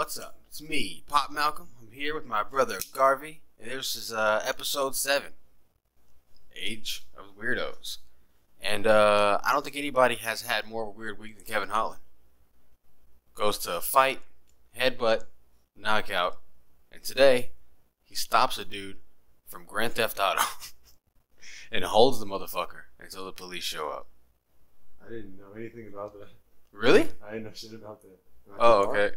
what's up? It's me, Pop Malcolm. I'm here with my brother Garvey, and this is episode 7, Age of Weirdos. And I don't think anybody has had more of a weird week than Kevin Holland. Goes to a fight, headbutt, knockout, and today he stops a dude from Grand Theft Auto and holds the motherfucker until the police show up. I didn't know anything about that. Really? I didn't know shit about that. Oh, okay.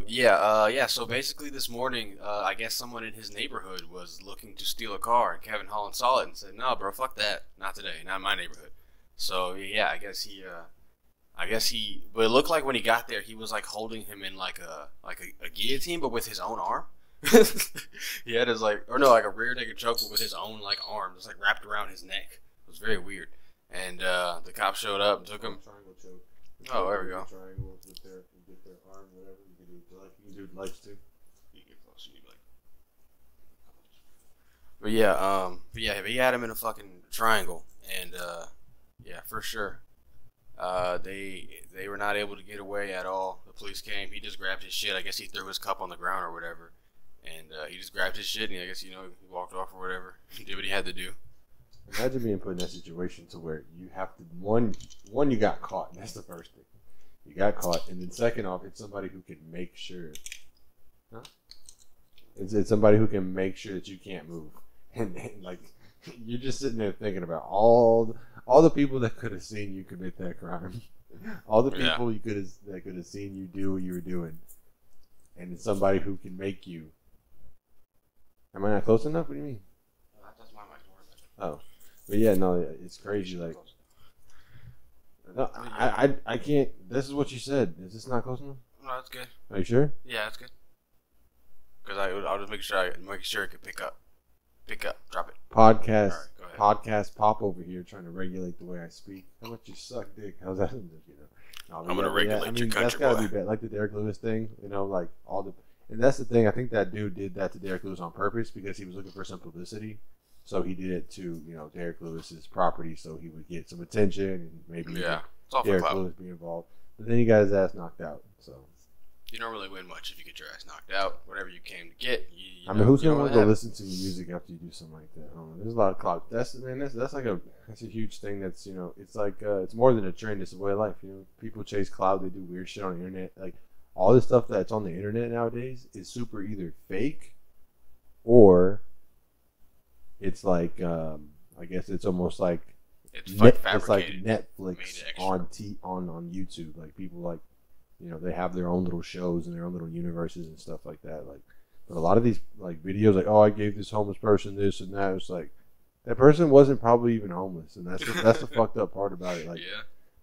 Yeah, so basically this morning, I guess someone in his neighborhood was looking to steal a car, and Kevin Holland saw it and said, "No, bro, fuck that. Not today. Not in my neighborhood." So, yeah, I guess he, but it looked like when he got there, he was like holding him in like a guillotine, but with his own arm. He had his like a rear naked choke, but with his own like arm, just like wrapped around his neck. It was very weird. And the cop showed up and took him. Triangle choke. Oh, there we go. Triangle with their arm, whatever. You can do legs too. You get close, you like. But he had him in a fucking triangle, and yeah, for sure. They were not able to get away at all. The police came. He just grabbed his shit. I guess he threw his cup on the ground or whatever, and he just grabbed his shit, and I guess he walked off or whatever. He did what he had to do. Imagine being put in that situation to where you have to one you got caught, and that's the first thing. You got caught, and then second off, it's somebody who can make sure. It's somebody who can make sure that you can't move, and like you're just sitting there thinking about all the people that could have seen you commit that crime, all the people that could have seen you do what you were doing, and it's somebody who can make you. Am I not close enough? What do you mean? That's my mic. Oh. But yeah, no, it's crazy. Like, no, I can't. This is what you said. Is this not close enough? No, that's good. Are you sure? Yeah, that's good. Because I'll just make sure it can pick up, drop it. Podcast, right, go ahead. podcast, pop over here trying to regulate the way I speak. How much you suck, dick? How's that? I'm gonna regulate your country, that's gotta boy. be bad. Like the Derek Lewis thing, like all the. And that's the thing. I think that dude did that to Derek Lewis on purpose because he was looking for some publicity. So he did it to, Derek Lewis's property so he would get some attention and maybe Derek Lewis be involved. But then he got his ass knocked out. So you don't really win much if you get your ass knocked out. Whatever you came to get, who's gonna want to go listen to your music after you do something like that? I don't know. There's a lot of clout. That's a huge thing. That's it's like it's more than a trend. It's a way of life. People chase clout. They do weird shit on the internet. Like all this stuff that's on the internet nowadays is super either fake or it's like I guess it's almost like it's like fabricated. Netflix on YouTube. Like people they have their own little shows and their own little universes and stuff like that. Like, but a lot of these like videos, like I gave this homeless person this and that. It's like that person wasn't probably even homeless, and that's the fucked up part about it. Like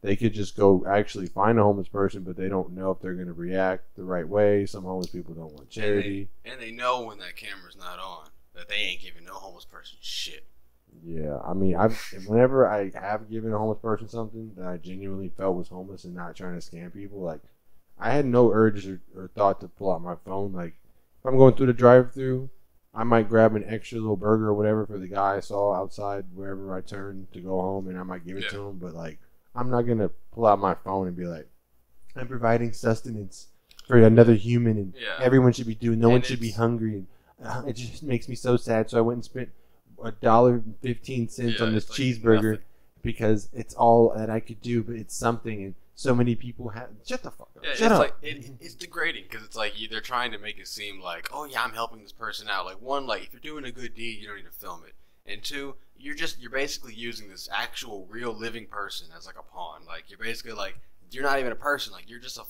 they could just go actually find a homeless person, but they don't know if they're going to react the right way. Some homeless people don't want charity, and they know when that camera's not on. That they ain't giving no homeless person shit. Yeah, I mean, whenever I have given a homeless person something that I genuinely felt was homeless and not trying to scam people, like I had no urge or thought to pull out my phone. Like if I'm going through the drive-thru, I might grab an extra little burger or whatever for the guy I saw outside wherever I turned to go home, and I might give it to him. But like, I'm not gonna pull out my phone and be like, I'm providing sustenance for another human, and everyone should be doing. No one should be hungry. And, it just makes me so sad. So I went and spent $1.15 on this cheeseburger because it's all that I could do, but it's something, and so many people have. Shut the fuck up. Yeah, Shut up. Like, it's degrading because it's like they're trying to make it seem like, oh yeah, I'm helping this person out. Like one, like if you're doing a good deed, you don't need to film it, and two, you're basically using this actual real living person as like a pawn. Like you're basically like. You're not even a person. Like you're just a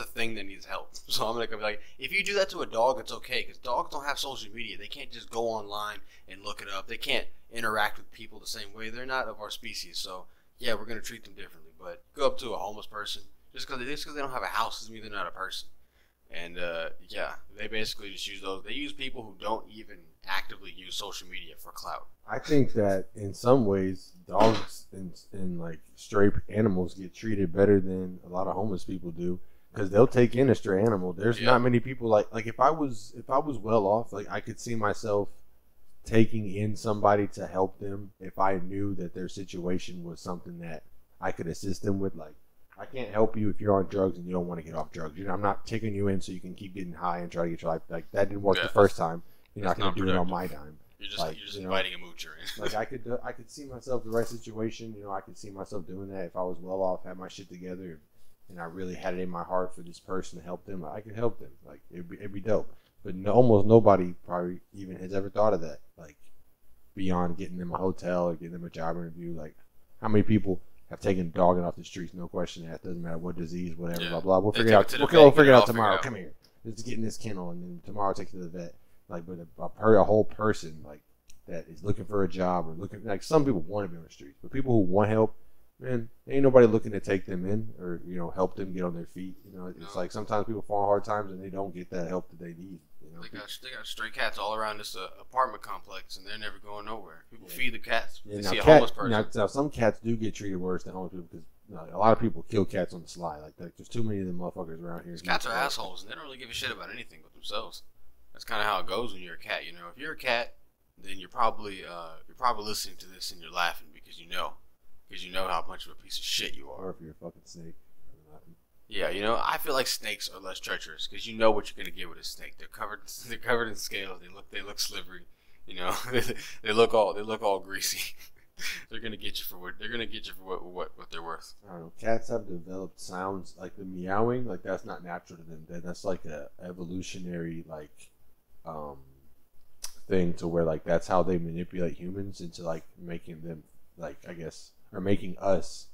thing that needs help. So I'm gonna be like, if you do that to a dog, it's okay because dogs don't have social media. They can't just go online and look it up. They can't interact with people the same way. They're not of our species. So yeah, we're gonna treat them differently. But go up to a homeless person just because they don't have a house doesn't mean they're not a person. And they basically just use those. They use people who don't even actively use social media for clout. I think that in some ways, dogs and like stray animals get treated better than a lot of homeless people do because they'll take in a stray animal. There's not many people like if I was well off, like I could see myself taking in somebody to help them if I knew that their situation was something that I could assist them with. Like I can't help you if you're on drugs and you don't want to get off drugs. I'm not taking you in so you can keep getting high and try to get your life. Like that didn't work the first time. You're not going to do it on my dime. You're just inviting a moocher in. Like I could see myself in the right situation. I could see myself doing that if I was well off, had my shit together, and I really had it in my heart for this person to help them. I could help them. Like it'd be dope. But almost nobody probably even has ever thought of that. Like beyond getting them a hotel or getting them a job interview. Like how many people have taken dogging off the streets? No question asked. Doesn't matter what disease, whatever. Yeah. Blah blah. We'll figure it out. We'll figure it out tomorrow. Come here. Let's get in this kennel, and then tomorrow take you to the vet. Like, but a whole person like that is looking for a job or looking like some people want to be on the streets, but people who want help, man, ain't nobody looking to take them in or help them get on their feet. It's like sometimes people fall on hard times and they don't get that help that they need. They got stray cats all around this apartment complex, and they're never going nowhere. People feed the cats. Yeah, see a homeless person. Now, some cats do get treated worse than homeless people because a lot of people kill cats on the sly. Like there's too many of them motherfuckers around here. Cats are assholes, and they don't really give a shit about anything but themselves. That's kind of how it goes when you're a cat. If you're a cat, then you're probably listening to this and you're laughing because you know how much of a piece of shit you are. Or if you're a fucking snake. Yeah, I feel like snakes are less treacherous because you know what you're gonna get with a snake. They're covered in scales. They look slippery. They look all greasy. They're gonna get you for what they're worth. I don't know. Cats have developed sounds like the meowing. Like that's not natural to them. That's like a evolutionary thing to where like that's how they manipulate humans into like making them like I guess or making us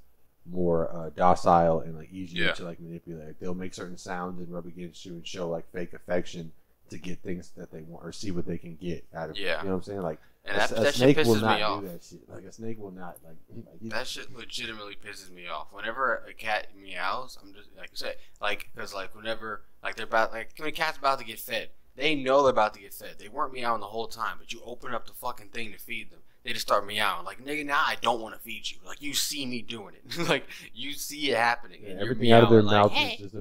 more docile and like easier to like manipulate. They'll make certain sounds and rub against you and show like fake affection to get things that they want or see what they can get out of it. You know what I'm saying? Like and that snake shit pisses me off. Do that shit. Like a snake will not like that shit legitimately pisses me off. Whenever a cat meows, I'm just like you said, like because like whenever like they're about like when a cat's about to get fed, they know they're about to get fed. They weren't meowing the whole time, but you open up the fucking thing to feed them. They just start meowing like nigga. Now I don't want to feed you. Like you see me doing it. Like you see it happening. Yeah, everything out of their mouth is just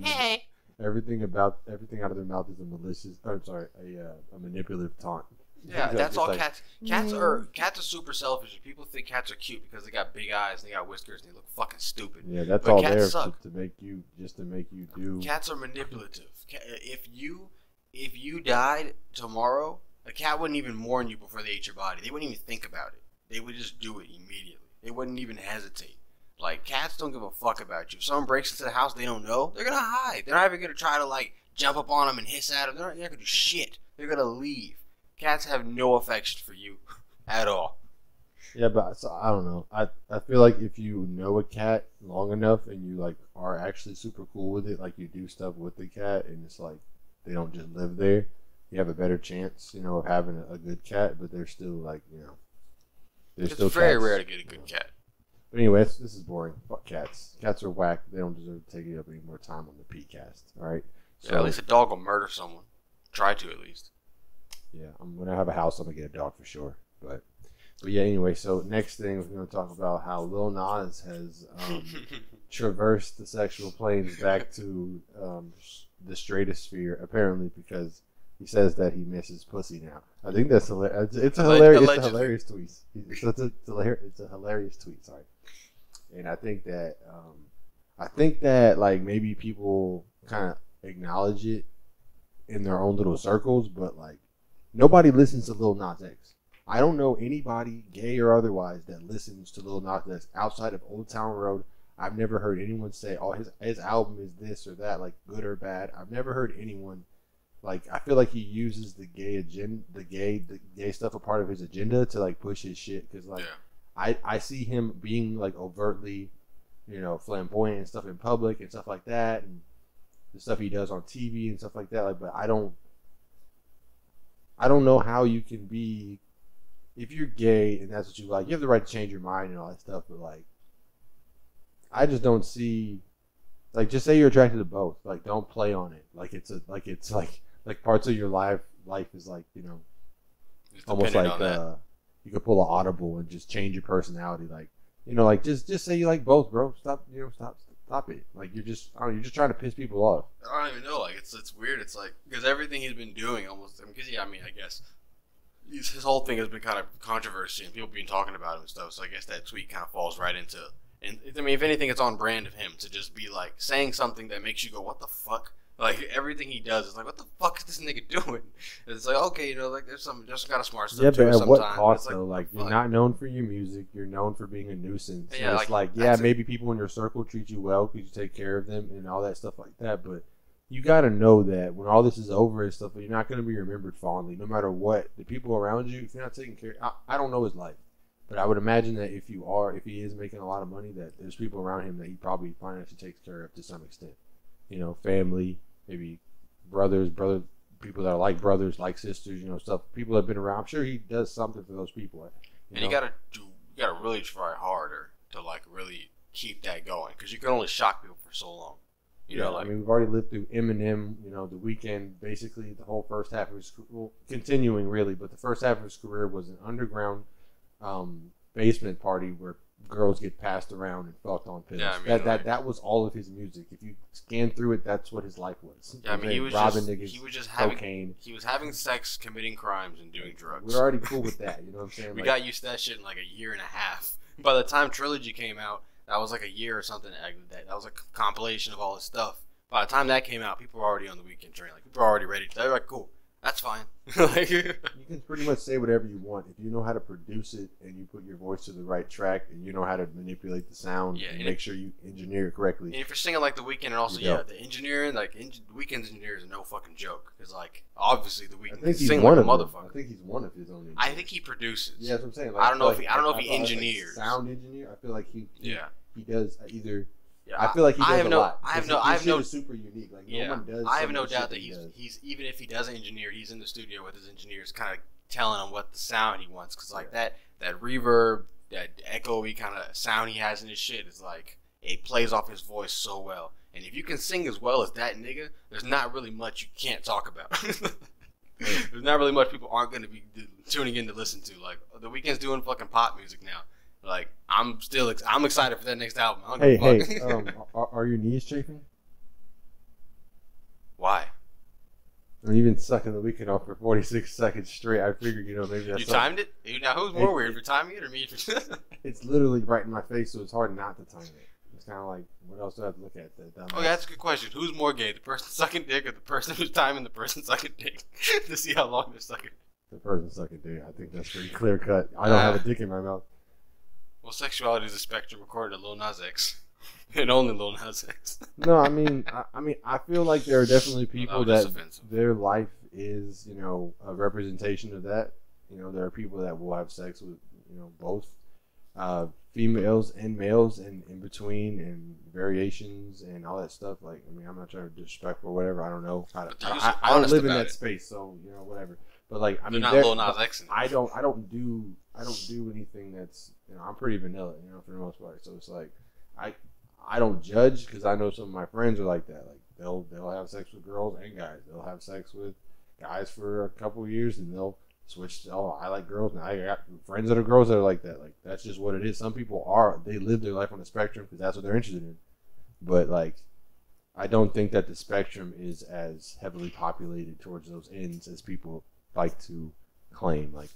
everything out of their mouth is a malicious. A manipulative taunt. Yeah, that's all like, cats. Cats are super selfish. People think cats are cute because they got big eyes, and they got whiskers, and they look fucking stupid. Yeah, that's all there to make you do. Cats are manipulative. If you died tomorrow, a cat wouldn't even mourn you before they ate your body. They wouldn't even think about it. They would just do it immediately. They wouldn't even hesitate. Like cats don't give a fuck about you. If someone breaks into the house they don't know, they're gonna hide. They're not even gonna try to like jump up on them and hiss at them. They're not gonna do shit. They're gonna leave. Cats have no affection for you at all. Yeah, but so, I don't know. I feel like if you know a cat long enough and you like are actually super cool with it, like you do stuff with the cat and it's like they don't just live there, you have a better chance, of having a good cat. But they're still like, it's very rare to get a good cat. But anyway, this is boring. Fuck cats. Cats are whack. They don't deserve to take up any more time on the P-cast. All right. So, at least a dog will murder someone. Try to at least. Yeah, when I have a house, I'm gonna get a dog for sure. But yeah, anyway. So next thing we're gonna talk about how Lil Nas has traversed the sexual planes back to the stratosphere, apparently because he says that he misses pussy now. I think that's hilarious. It's a hilarious tweet. It's a hilarious tweet. Sorry. And I think that like maybe people kind of acknowledge it in their own little circles, but like nobody listens to Lil Nas X. I don't know anybody, gay or otherwise, that listens to Lil Nas X outside of Old Town Road. I've never heard anyone say, "Oh, his album is this or that, like good or bad." I've never heard anyone like. I feel like he uses the gay agenda, the gay stuff, a part of his agenda to like push his shit. Because like, I see him being like overtly, flamboyant and stuff in public and stuff like that, and the stuff he does on TV and stuff like that. Like, but I don't know how you can be, if you're gay and that's what you like, you have the right to change your mind and all that stuff. But like, I just don't see, like, just say you're attracted to both. Like, don't play on it. Like it's parts of your life is like, almost like you could pull an audible and just change your personality. Like, like just say you like both, bro. Stop it. Like you're just trying to piss people off. I don't even know. Like it's weird. It's like because everything he's been doing almost. Because I guess his whole thing has been kind of controversy and people been talking about him and stuff. So I guess that tweet kind of falls right into And I mean, if anything, it's on brand of him to just be like saying something that makes you go, "What the fuck?" Like everything he does is like, "What the fuck is this nigga doing?" And it's like, okay, you know, like there's some just kind of smart stuff. Yeah, to but it at what sometimes. cost Like, though? Like you're fuck? not known for your music. You're known for being a nuisance. Yeah, And it's like, yeah, maybe people in your circle treat you well because you take care of them and all that stuff like that. But you got to know that when all this is over and stuff, you're not going to be remembered fondly, no matter what. The people around you, if you're not taking care, I don't know his life, but I would imagine that if he is making a lot of money, that there's people around him that he probably financially takes care of to some extent. You know, family, maybe brothers, people that are like brothers, like sisters, you know, stuff. People that have been around. I'm sure he does something for those people. You gotta really try harder to like really keep that going because you can only shock people for so long. You know, like, I mean, we've already lived through Eminem, you know, The Weeknd, basically the whole first half of his career, well, continuing really, but the first half of his career was an underground basement party where girls get passed around and fucked on pills. Yeah, I mean, that was all of his music. If you scan through it, that's what his life was. Yeah, I mean, he was just cocaine. He was having sex, committing crimes, and doing drugs. We're already cool with that, you know what I'm saying? We got used to that shit in like a year and a half. By the time Trilogy came out, that was like a year or something. That was a compilation of all his stuff. By the time that came out, people were already on the Weeknd train. Like people were already ready. They're like, cool, that's fine. Like, you can pretty much say whatever you want if you know how to produce it and you put your voice to the right track and you know how to manipulate the sound and make sure you engineer it correctly. And if you're singing like The Weeknd, and also the engineering, like The Weeknd's engineers are no fucking joke. Because like obviously The Weeknd can sing like a motherfucker. I think he's one of his own engineers. I think he produces. Yeah, that's what I'm saying. Like, I don't know if he engineers. Like sound engineer. I feel like he does either. Yeah, I feel like he does a lot. I have no super unique. Like no one does. I have no doubt that he's even if he does engineer, he's in the studio with his engineers, kind of telling him what the sound he wants. Because like that reverb, that echoey kind of sound he has in his shit is like it plays off his voice so well. And if you can sing as well as that nigga, there's not really much you can't talk about. There's not really much people aren't going to be tuning in to listen to. Like The Weeknd's doing fucking pop music now. Like I'm excited for that next album. Are your knees chafing? Why? And you've been sucking The Weeknd off for 46 seconds straight. I figured, maybe that's. You timed it? Now who's more weird, for timing it or me? It's literally right in my face, so it's hard not to time it. It's kind of like, what else do I have to look at? Okay, that's a good question. Who's more gay, the person sucking dick or the person who's timing the person sucking dick to see how long they're sucking? The person sucking dick. I think that's pretty clear cut. I don't have a dick in my mouth. Well, sexuality is a spectrum according to Lil Nas X, and only Lil Nas X. No, I mean, I feel like there are definitely people that their life is, a representation of that. There are people that will have sex with, both females and males, and in between, and variations and all that stuff. Like, I'm not trying to be disrespectful or whatever. I don't know how to. I don't live in that space, so whatever. But like, not Lil Nas X. I don't do anything that's. I'm pretty vanilla, for the most part. So it's like, I don't judge because I know some of my friends are like that. Like they'll have sex with girls and guys. They'll have sex with guys for a couple of years and they'll switch. I like girls now. I got friends that are girls that are like that. Like that's just what it is. Some people they live their life on the spectrum because that's what they're interested in. But like, I don't think that the spectrum is as heavily populated towards those ends as people like to claim. Like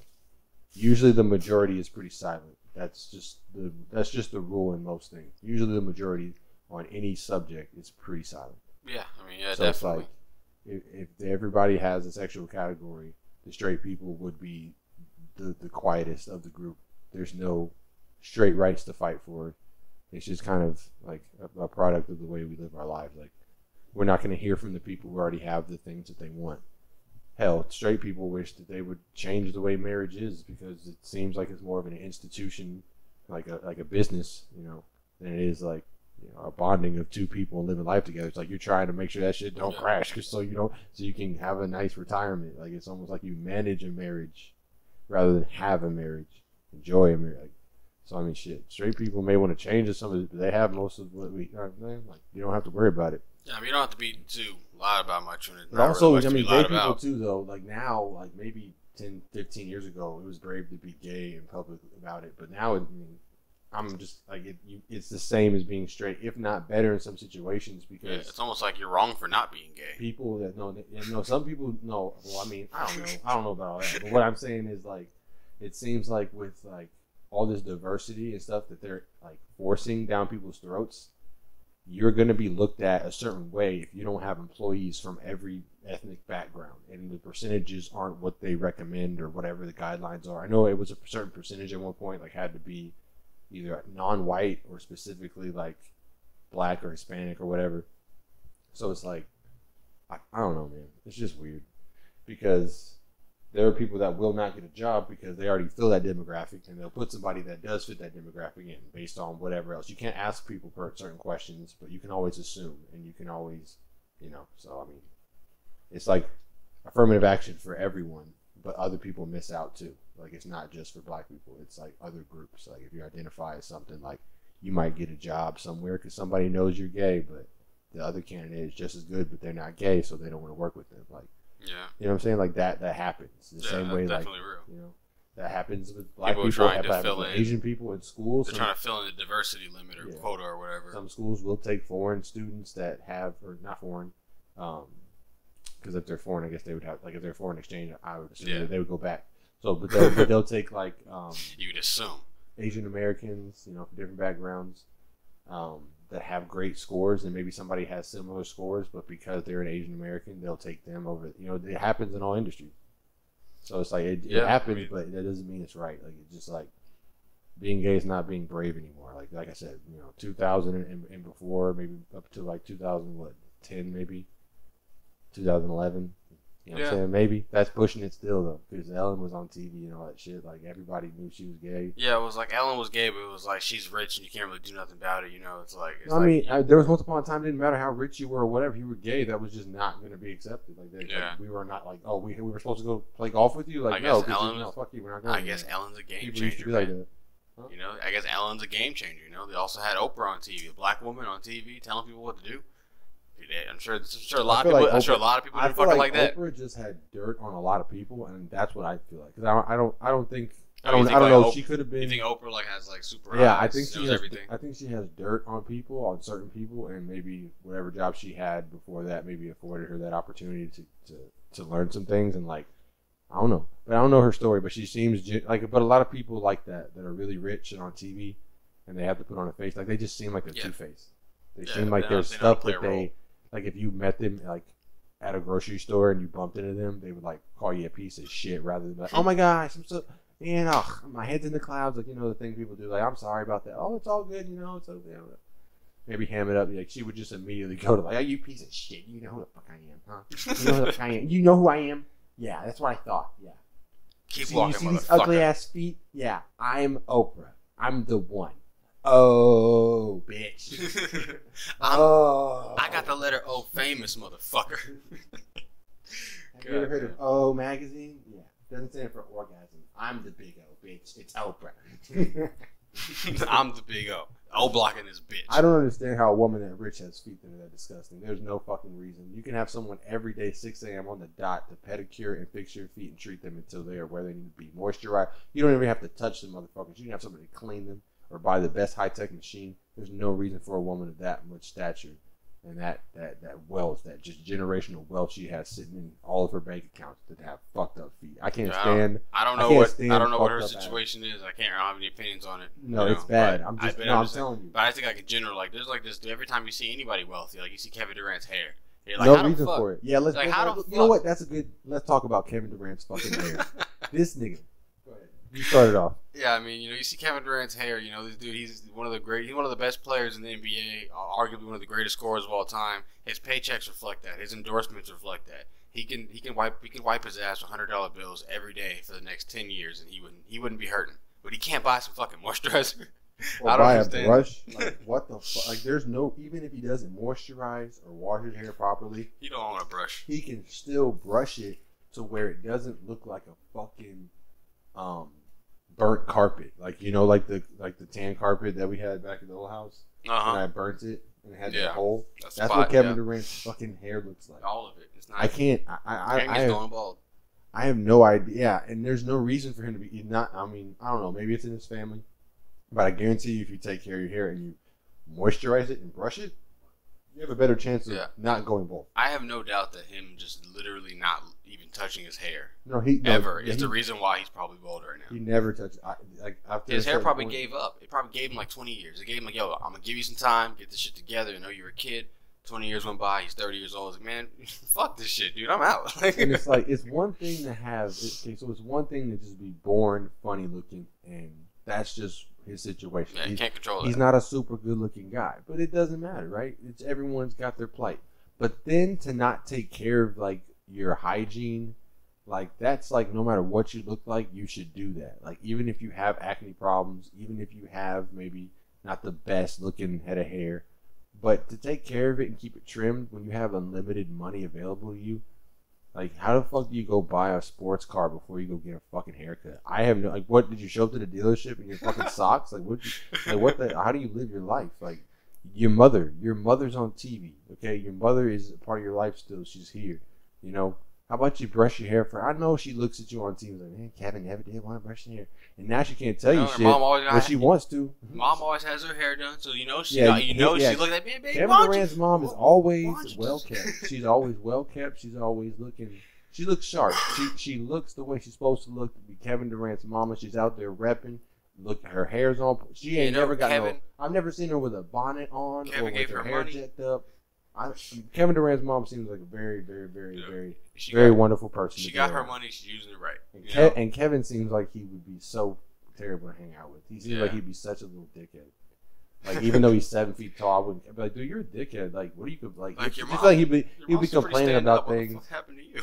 usually the majority is pretty silent. That's just the rule in most things. Usually the majority on any subject is pretty silent. Yeah, so definitely. It's like if everybody has a sexual category, the straight people would be the quietest of the group. There's no straight rights to fight for. It's just kind of like a product of the way we live our lives. Like we're not going to hear from the people who already have the things that they want. Hell, straight people wish that they would change the way marriage is because it seems like it's more of an institution, like a business, than it is like a bonding of two people living life together. It's like you're trying to make sure that shit don't crash, so you can have a nice retirement. Like it's almost like you manage a marriage rather than have a marriage, enjoy a marriage. So shit. Straight people may want to change some of it, but they have most of what we. Like you don't have to worry about it. Yeah, you don't have to be too loud about much. But also, gay people too, though. Like now, like maybe 10, 15 years ago, it was brave to be gay in public about it. But now, I'm just like it's the same as being straight, if not better in some situations. Because it's almost like you're wrong for not being gay. People that some people know. Well, I don't know about all that. But what I'm saying is like, it seems like with like all this diversity and stuff that they're like forcing down people's throats, you're going to be looked at a certain way if you don't have employees from every ethnic background, and the percentages aren't what they recommend or whatever the guidelines are. I know it was a certain percentage at one point, like had to be either non-white or specifically like black or Hispanic or whatever. So it's like, I don't know, man. It's just weird because there are people that will not get a job because they already fill that demographic, and they'll put somebody that does fit that demographic in based on whatever else. You can't ask people for certain questions, but you can always assume, and you can always, so I mean, it's like affirmative action for everyone, but other people miss out too. Like, it's not just for black people. It's like other groups. Like, if you identify as something, like, you might get a job somewhere because somebody knows you're gay, but the other candidate is just as good, but they're not gay, so they don't want to work with them. Like, yeah, you know what I'm saying? Like, that happens the same way. Like, real. That happens with black people. That happens with Asian people in schools. They're trying to fill in the diversity limit or quota or whatever. Some schools will take foreign students that have, or not foreign, because if they're foreign, I guess they would have, like, if they're foreign exchange, I would assume that they would go back. So, but they'll take, like, you would assume Asian Americans, from different backgrounds, that have great scores, and maybe somebody has similar scores, but because they're an Asian American, they'll take them over. It happens in all industries. So it's like it happens, but that doesn't mean it's right. Like, it's just like being gay is not being brave anymore. Like I said, 2000 and before, maybe up to like 2010, maybe 2011. You know what I'm saying? Maybe that's pushing it still, though, because Ellen was on TV and all that shit. Like, everybody knew she was gay. Yeah, it was like Ellen was gay, but it was like she's rich and you can't really do nothing about it. It's like. There was once upon a time, it didn't matter how rich you were or whatever, if you were gay, that was just not going to be accepted. Like, we were not like, oh, we were supposed to go play golf with you. Like, no, fuck you, we're not going. I guess Ellen's a game changer. Like that. Huh? I guess Ellen's a game changer. They also had Oprah on TV, a black woman on TV telling people what to do. I'm sure a lot of people. I'm sure a lot of people do fucking like that. Oprah just had dirt on a lot of people, and that's what I feel like. Because I don't know. She could have been. You think Oprah has super? Yeah, I think she has everything. I think she has dirt on people, on certain people, and maybe whatever job she had before that maybe afforded her that opportunity to learn some things. And like, I don't know, but I don't know her story. But she seems like. But a lot of people like that are really rich and on TV, and they have to put on a face. Like, they just seem like they're two-faced. They seem like there's stuff that they. Like, if you met them, like, at a grocery store and you bumped into them, they would, like, call you a piece of shit rather than like, oh, my gosh, I'm so, my head's in the clouds. Like, the thing people do. Like, I'm sorry about that. Oh, it's all good, it's okay. Maybe ham it up. Like, she would just immediately go to, like, oh, you piece of shit. You know who the fuck I am, huh? You know who the fuck I am? You know who I am? Yeah, that's what I thought. Yeah. Keep walking, you see these ugly-ass feet? Yeah, I'm Oprah. I'm the one. Oh, bitch. I got the letter O, famous motherfucker. Have you ever heard of O magazine? Yeah. Doesn't stand for orgasm. I'm the big O, bitch. It's Oprah. I'm the big O. O blocking this bitch. I don't understand how a woman that rich has feet that are that disgusting. There's no fucking reason. You can have someone every day, 6 a.m. on the dot, to pedicure and fix your feet and treat them until they are where they need to be. Moisturize. You don't even have to touch them motherfuckers. You can have somebody clean them or buy the best high-tech machine. There's no reason for a woman of that much stature and that wealth, that just generational wealth she has sitting in all of her bank accounts, to have fucked up feet. I can't stand. I don't know what her situation is. I don't have any opinions on it. No, it's bad. I'm telling you. But I think there's like this. Every time you see anybody wealthy, like you see Kevin Durant's hair, you're like, no reason for it. Yeah, let's. Like, you know what? That's a good. Let's talk about Kevin Durant's fucking hair. This nigga. You started off. Yeah, I mean, you see Kevin Durant's hair. This dude, he's one of the best players in the NBA, arguably one of the greatest scorers of all time. His paychecks reflect that. His endorsements reflect that. He can wipe his ass with $100 bills every day for the next 10 years, and he wouldn't be hurting. But he can't buy some fucking moisturizer. Or I don't understand. A brush. Like, what the fuck? Like, there's no, even if he doesn't moisturize or wash his hair properly, he don't want a brush. He can still brush it to where it doesn't look like a fucking burnt carpet, like like the tan carpet that we had back in the old house, and I burnt it and it had that hole. That's what Kevin Durant's fucking hair looks like. All of it. It's not. I can't. I have no idea. Yeah, and there's no reason for him to be not. I mean, I don't know. Maybe it's in his family, but I guarantee you, if you take care of your hair and you moisturize it and brush it, you have a better chance of not going bald. I have no doubt that him just literally not even touching his hair. No, ever is the reason why he's probably bald right now. He never touched. His hair probably gave up. It probably gave him like 20 years. It gave him like, yo, I'm gonna give you some time, get this shit together. I know you're a kid. 20 years went by. He's 30 years old. He's like, man, fuck this shit, dude. I'm out. And it's like, it's one thing to have. Okay, so it's one thing to just be born funny looking, and that's just his situation. Yeah, he can't control that. He's not a super good looking guy, but it doesn't matter, right? It's everyone's got their plight. But then to not take care of like your hygiene, like that's like no matter what you look like, you should do that. Like even if you have acne problems, even if you have maybe not the best looking head of hair, but to take care of it and keep it trimmed when you have unlimited money available to you, like how the fuck do you go buy a sports car before you go get a fucking haircut? I have no, like, what did you show up to the dealership in your fucking socks? Like what the, how do you live your life? Like your mother's on TV, okay? Your mother is a part of your life still. She's here, you know? How about you brush your hair for? I know she looks at you on TV like, man, Kevin never did want to brush your hair, and now she can't tell you shit, but she wants to. Mom always has her hair done, so you know she, yeah, she looks like baby. Kevin Durant's mom is always well kept. She's always well kept. She's always looking. She looks sharp. She looks the way she's supposed to look to be Kevin Durant's mama. She's out there repping. Look, her hair's on. She ain't never got no. I've never seen her with a bonnet on or with her hair jacked up. Kevin Durant's mom seems like a very, very, very, very wonderful person. She got her money. She's using it right. And Kevin seems like he would be so terrible to hang out with. He seems like he'd be such a little dickhead. Like even though he's 7 feet tall, I wouldn't be like, dude, you're a dickhead. Like, what do you like? Your just mom, like he'd be complaining about things. What happened to you?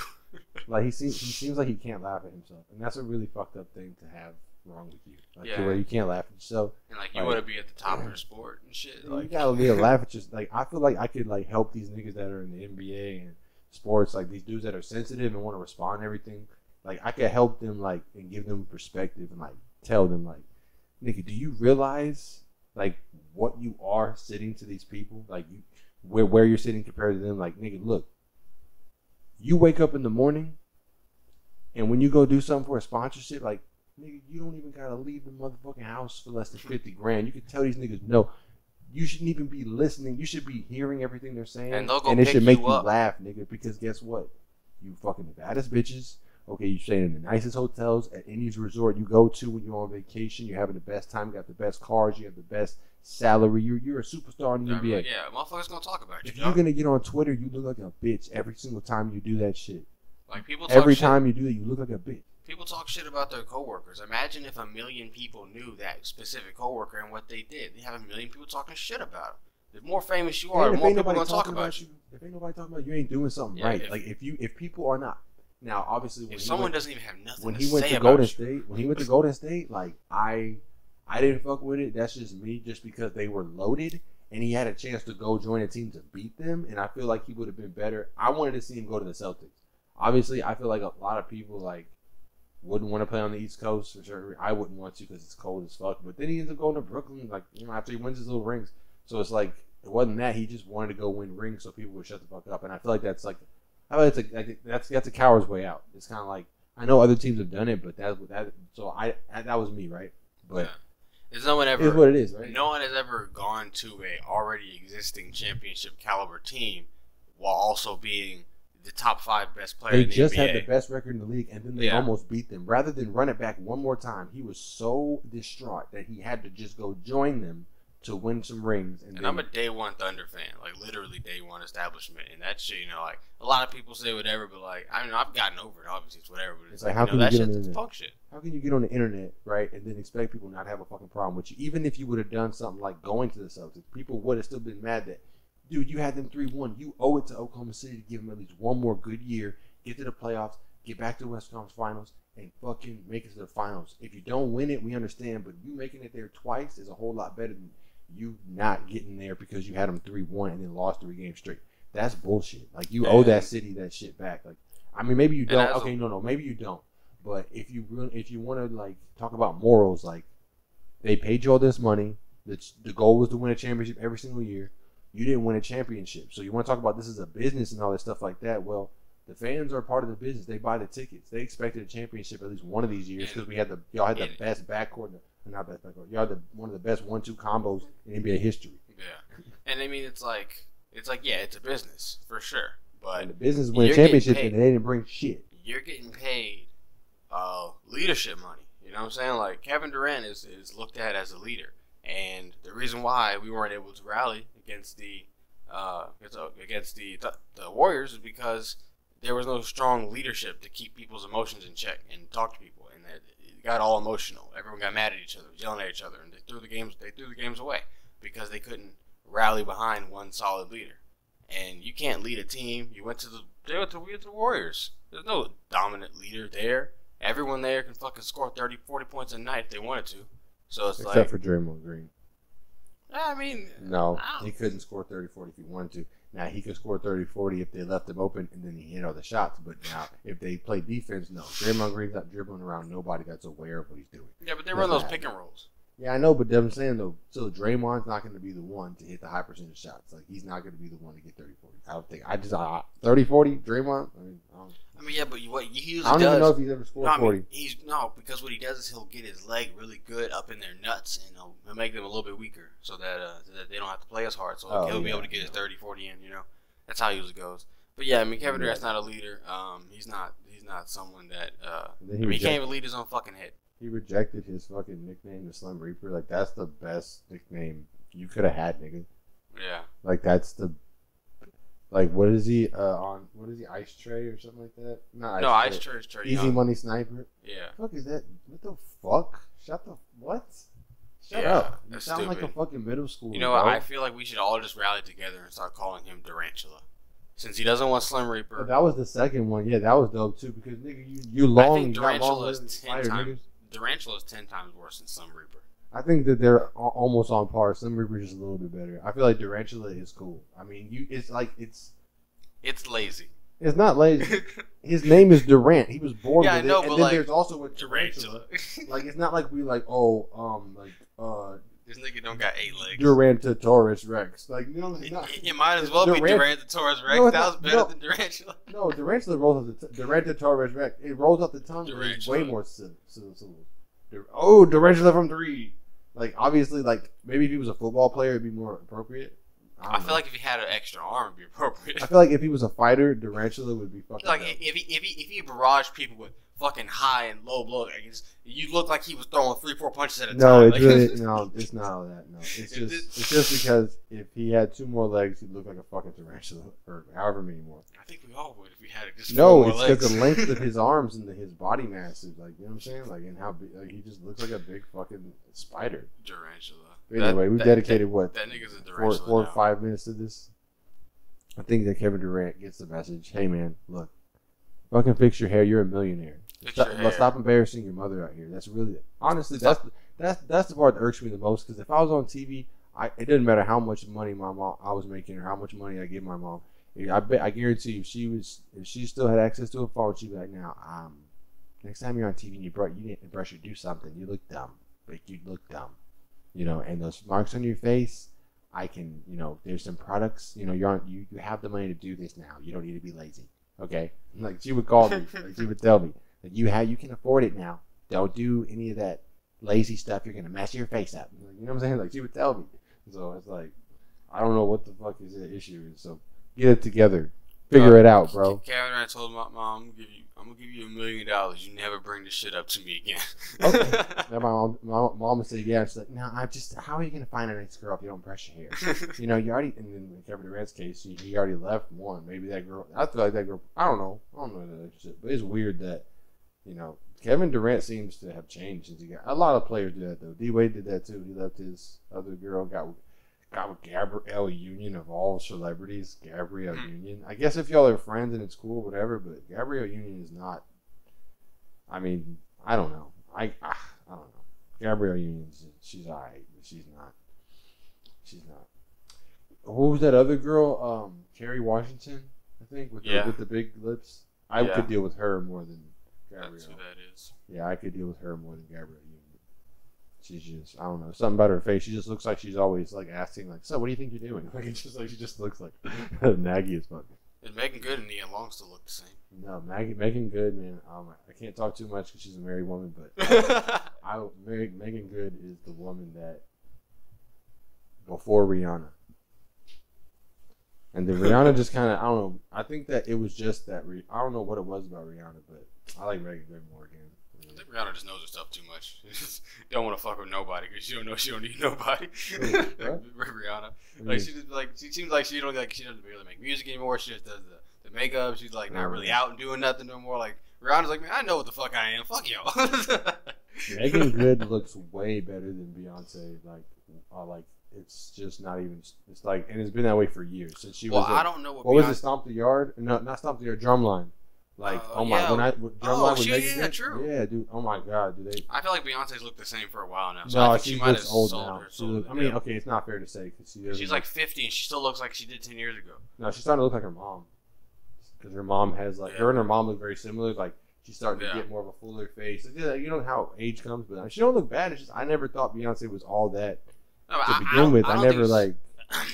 Like he seems like he can't laugh at himself, and that's a really fucked up thing to have wrong with you. Like to where you can't laugh at yourself. And like you want to be at the top of your sport and shit. Like, you gotta be able to laugh at just like I feel like I could like help these niggas that are in the NBA and sports, like these dudes that are sensitive and want to respond to everything. Like I could help them like and give them perspective and like tell them like, nigga, do you realize like what you are sitting to these people? Like you where you're sitting compared to them, like nigga, look. You wake up in the morning and when you go do something for a sponsorship, like nigga, you don't even gotta leave the motherfucking house for less than 50 grand. You can tell these niggas no. You shouldn't even be listening. You should be hearing everything they're saying, and it should make you laugh, nigga. Because guess what? You fucking the baddest bitches. Okay, you staying in the nicest hotels at any resort you go to when you're on vacation. You're having the best time. You got the best cars. You have the best salary. You're a superstar in the NBA. Like, yeah, motherfuckers gonna talk about you. If you're gonna get on Twitter, you look like a bitch every single time you do that shit. Like people talk every time you do that, you look like a bitch. People talk shit about their coworkers. Imagine if 1 million people knew that specific coworker and what they did. They have 1 million people talking shit about them. The more famous you are, the more people are gonna talk about you. If ain't nobody talking about you, ain't doing something right. Like if people are not. Now, obviously, if someone doesn't even have nothing when to he went say to Golden State, when he went to Golden State, like I didn't fuck with it. That's just me, just because they were loaded and he had a chance to go join a team to beat them, and I feel like he would have been better. I wanted to see him go to the Celtics. Obviously, I feel like a lot of people like wouldn't want to play on the East Coast for sure. I wouldn't want to because it's cold as fuck. But then he ends up going to Brooklyn, like after he wins his little rings. So it's like it wasn't that he just wanted to go win rings so people would shut the fuck up. And I feel like that's like. That's a coward's way out. It's kind of like I know other teams have done it, but that was me, right? But there's no one ever. It's what it is, right? No one has ever gone to a already existing championship caliber team while also being the top 5 best player. They in the just NBA. had the best record in the league, and then they almost beat them. Rather than run it back one more time, he was so distraught that he had to just go join them to win some rings. And I'm a day one Thunder fan, like literally day one establishment, and that shit, like a lot of people say whatever, but like I mean I've gotten over it. Obviously it's whatever, but it's like how can you that get on the shit's internet? Fuck shit. How can you get on the internet, right, and then expect people not to have a fucking problem with you? Even if you would have done something like going to the Celtics, people would have still been mad that, dude, you had them 3-1. You owe it to Oklahoma City to give them at least one more good year, get to the playoffs, get back to the West Conference Finals, and fucking make it to the finals. If you don't win it, we understand, but you making it there twice is a whole lot better than you not getting there because you had them 3-1 and then lost 3 games straight. That's bullshit. Like you owe that city that shit back. Like, I mean, maybe you don't. Okay, no, maybe you don't. But if you want to like talk about morals, like they paid you all this money. The goal was to win a championship every single year. You didn't win a championship, so you want to talk about this as a business and all that stuff like that. Well, the fans are part of the business. They buy the tickets. They expected a championship at least one of these years because y'all had the best backcourt. Not best backcourt. Y'all had one of the best 1-2 combos in NBA history. Yeah, and I mean it's like yeah, it's a business for sure. But and the business win championships and they didn't bring shit. you're getting paid leadership money. You know what I'm saying? Like, Kevin Durant is looked at as a leader. And the reason why we weren't able to rally against the Warriors is because there was no strong leadership to keep people's emotions in check and talk to people, and it got all emotional. Everyone got mad at each other, yelling at each other, and they threw the games away because they couldn't rally behind one solid leader. And you can't lead a team. We went to the Warriors. There's no dominant leader there. Everyone there can fucking score 30, 40 points a night if they wanted to. So it's except for Draymond Green. I mean, no, he couldn't score 30, 40 if he wanted to. Now, he could score 30, 40 if they left him open and then he hit all the shots. But now, if they play defense, no. Draymond Green's not dribbling around nobody that's aware of what he's doing. Yeah, but they run those pick and rolls. Yeah, I know, but I'm saying, though, so Draymond's not going to be the one to hit the high percentage shots. Like, he's not going to be the one to get 30, 40. I don't think. 30, 40, Draymond? I mean, yeah, but what he usually does... I don't even know if he's ever scored 40. Because what he does is he'll get his leg really good up in their nuts, and he'll make them a little bit weaker so that they don't have to play as hard. So he'll be able to get his 30, 40 in, you know. That's how it usually goes. But yeah, I mean, Kevin Durant's not a leader. He's not someone that... he can't even lead his own fucking head. He rejected his fucking nickname, the Slim Reaper. Like, that's the best nickname you could have had, nigga. Yeah. Like, that's the... Like, what is he on? What is he, Ice Tray or something like that? Ice Tray is Trey Easy Young. Money Sniper. Yeah. What the fuck is that? What the fuck? What? Shut up. You sound like a fucking middle schooler. You know what? I feel like we should all just rally together and start calling him Durantula. Since he doesn't want Slim Reaper. But that was the second one. Yeah, that was dope too. Because, nigga, you long. I think Durantula is 10 times. Durantula is 10 times worse than Slim Reaper. I think that they're almost on par. Slim Reaper is just a little bit better. I feel like Durantula is cool. I mean, it's lazy. It's not lazy. His name is Durant. He was born with I know, it. but And then there's also a Durantula. Like, it's not like we this nigga don't got 8 legs. Durantatoris Rex. Like, you know, it might as well be Durantatoris Rex. No, that was better than Durantula. No, Durantula rolls off the Durantatoris Rex. It rolls off the tongue. It's way more syllables. Oh, Durantula from 3. Like, obviously, like, maybe if he was a football player, it'd be more appropriate. I feel like if he had an extra arm, it'd be appropriate. I feel like if he was a fighter, Durantula would be fucking. Like if he barraged people with fucking high and low blow, you look like he was throwing 3-4 punches at a time. No, it's not all that. No, it's just because if he had 2 more legs, he'd look like a fucking tarantula, or however many more. I think we all would if we had just No, 4 it's because the length of his arms and his body mass is like, you know what I'm saying, like, and how big, like, he just looks like a big fucking spider. Tarantula. Anyway, we've dedicated that nigga's a tarantula 4 or 5 minutes to this. I think that Kevin Durant gets the message. Hey man, look, fucking fix your hair. You're a millionaire. Stop embarrassing your mother out here. That's really, honestly, that's the part that irks me the most. Because if I was on TV, it doesn't matter how much money I was making or how much money I gave my mom. I guarantee you, if she still had access to a phone, she'd be like, now, next time you're on TV and you didn't brush or do something, you look dumb. Like, you look dumb, you know. And those marks on your face, I can, you know, there's some products, you know, you have the money to do this now. You don't need to be lazy, okay? Like, she would call me, like, she would tell me, like, you can afford it now. Don't do any of that lazy stuff. You're gonna mess your face up. Like, you know what I'm saying? Like, she would tell me. So it's like, I don't know what the fuck is the issue is. So get it together, figure it out, bro. Kevin, I told my mom, I'm gonna give you $1 million. You never bring this shit up to me again. Okay. Then my mom would say, yeah. She's like, no, how are you gonna find a nice girl if you don't brush your hair? You know, you already. And in Kevin Durant's case, he already left one. Maybe that girl. I feel like that girl. I don't know that shit. But it's weird that, you know, Kevin Durant seems to have changed since he got. A lot of players do that though. D Wade did that too. He left his other girl, got with Gabrielle Union of all celebrities. Gabrielle Union. I guess if y'all are friends and it's cool, whatever. But Gabrielle Union is not. I mean, I don't know. I don't know. Gabrielle Union, she's alright, but she's not. She's not. Who was that other girl? Kerry Washington, I think, with the big lips. I could deal with her more than Gabrielle. That's who that is. Yeah, I could deal with her more than Gabrielle Union. She's just, I don't know, something about her face. She just looks like she's always like asking, like, so what do you think you're doing? Like, it's just like she just looks like naggy as fuck. And Megan Good and Nia Long still look the same. No, Megan Good, man. I can't talk too much because she's a married woman, but Megan Good is the woman that before Rihanna. And then Rihanna just kind of, I don't know. I think that it was just that. I don't know what it was about Rihanna, but I like Megan Good more again. I think Rihanna just knows her stuff too much. She just don't want to fuck with nobody because she don't know she don't need nobody. Rihanna, like she just like she seems like she doesn't really make music anymore. She just does the makeup. She's like not really out and doing nothing no more. Like Rihanna's like, man, I know what the fuck I am. Fuck y'all. Megan Good looks way better than Beyonce. Like it's just not even. It's like, and it's been that way for years since she was. I don't know what was it? Stomp the Yard? No, not Stomp the Yard. Drumline. Like, oh my, yeah. Drumline True. Yeah, dude. Oh my god, do they? I feel like Beyonce's looked the same for a while now. So no, I think she might looks have old sold now. her. I mean, okay, it's not fair to say because she's like 50 and she still looks like she did 10 years ago. No, she's starting to look like her mom. Because her mom has her and her mom look very similar. Like she's starting to get more of a fuller face. You know how age comes, but she don't look bad. It's just I never thought Beyonce was all that to begin with. I never like.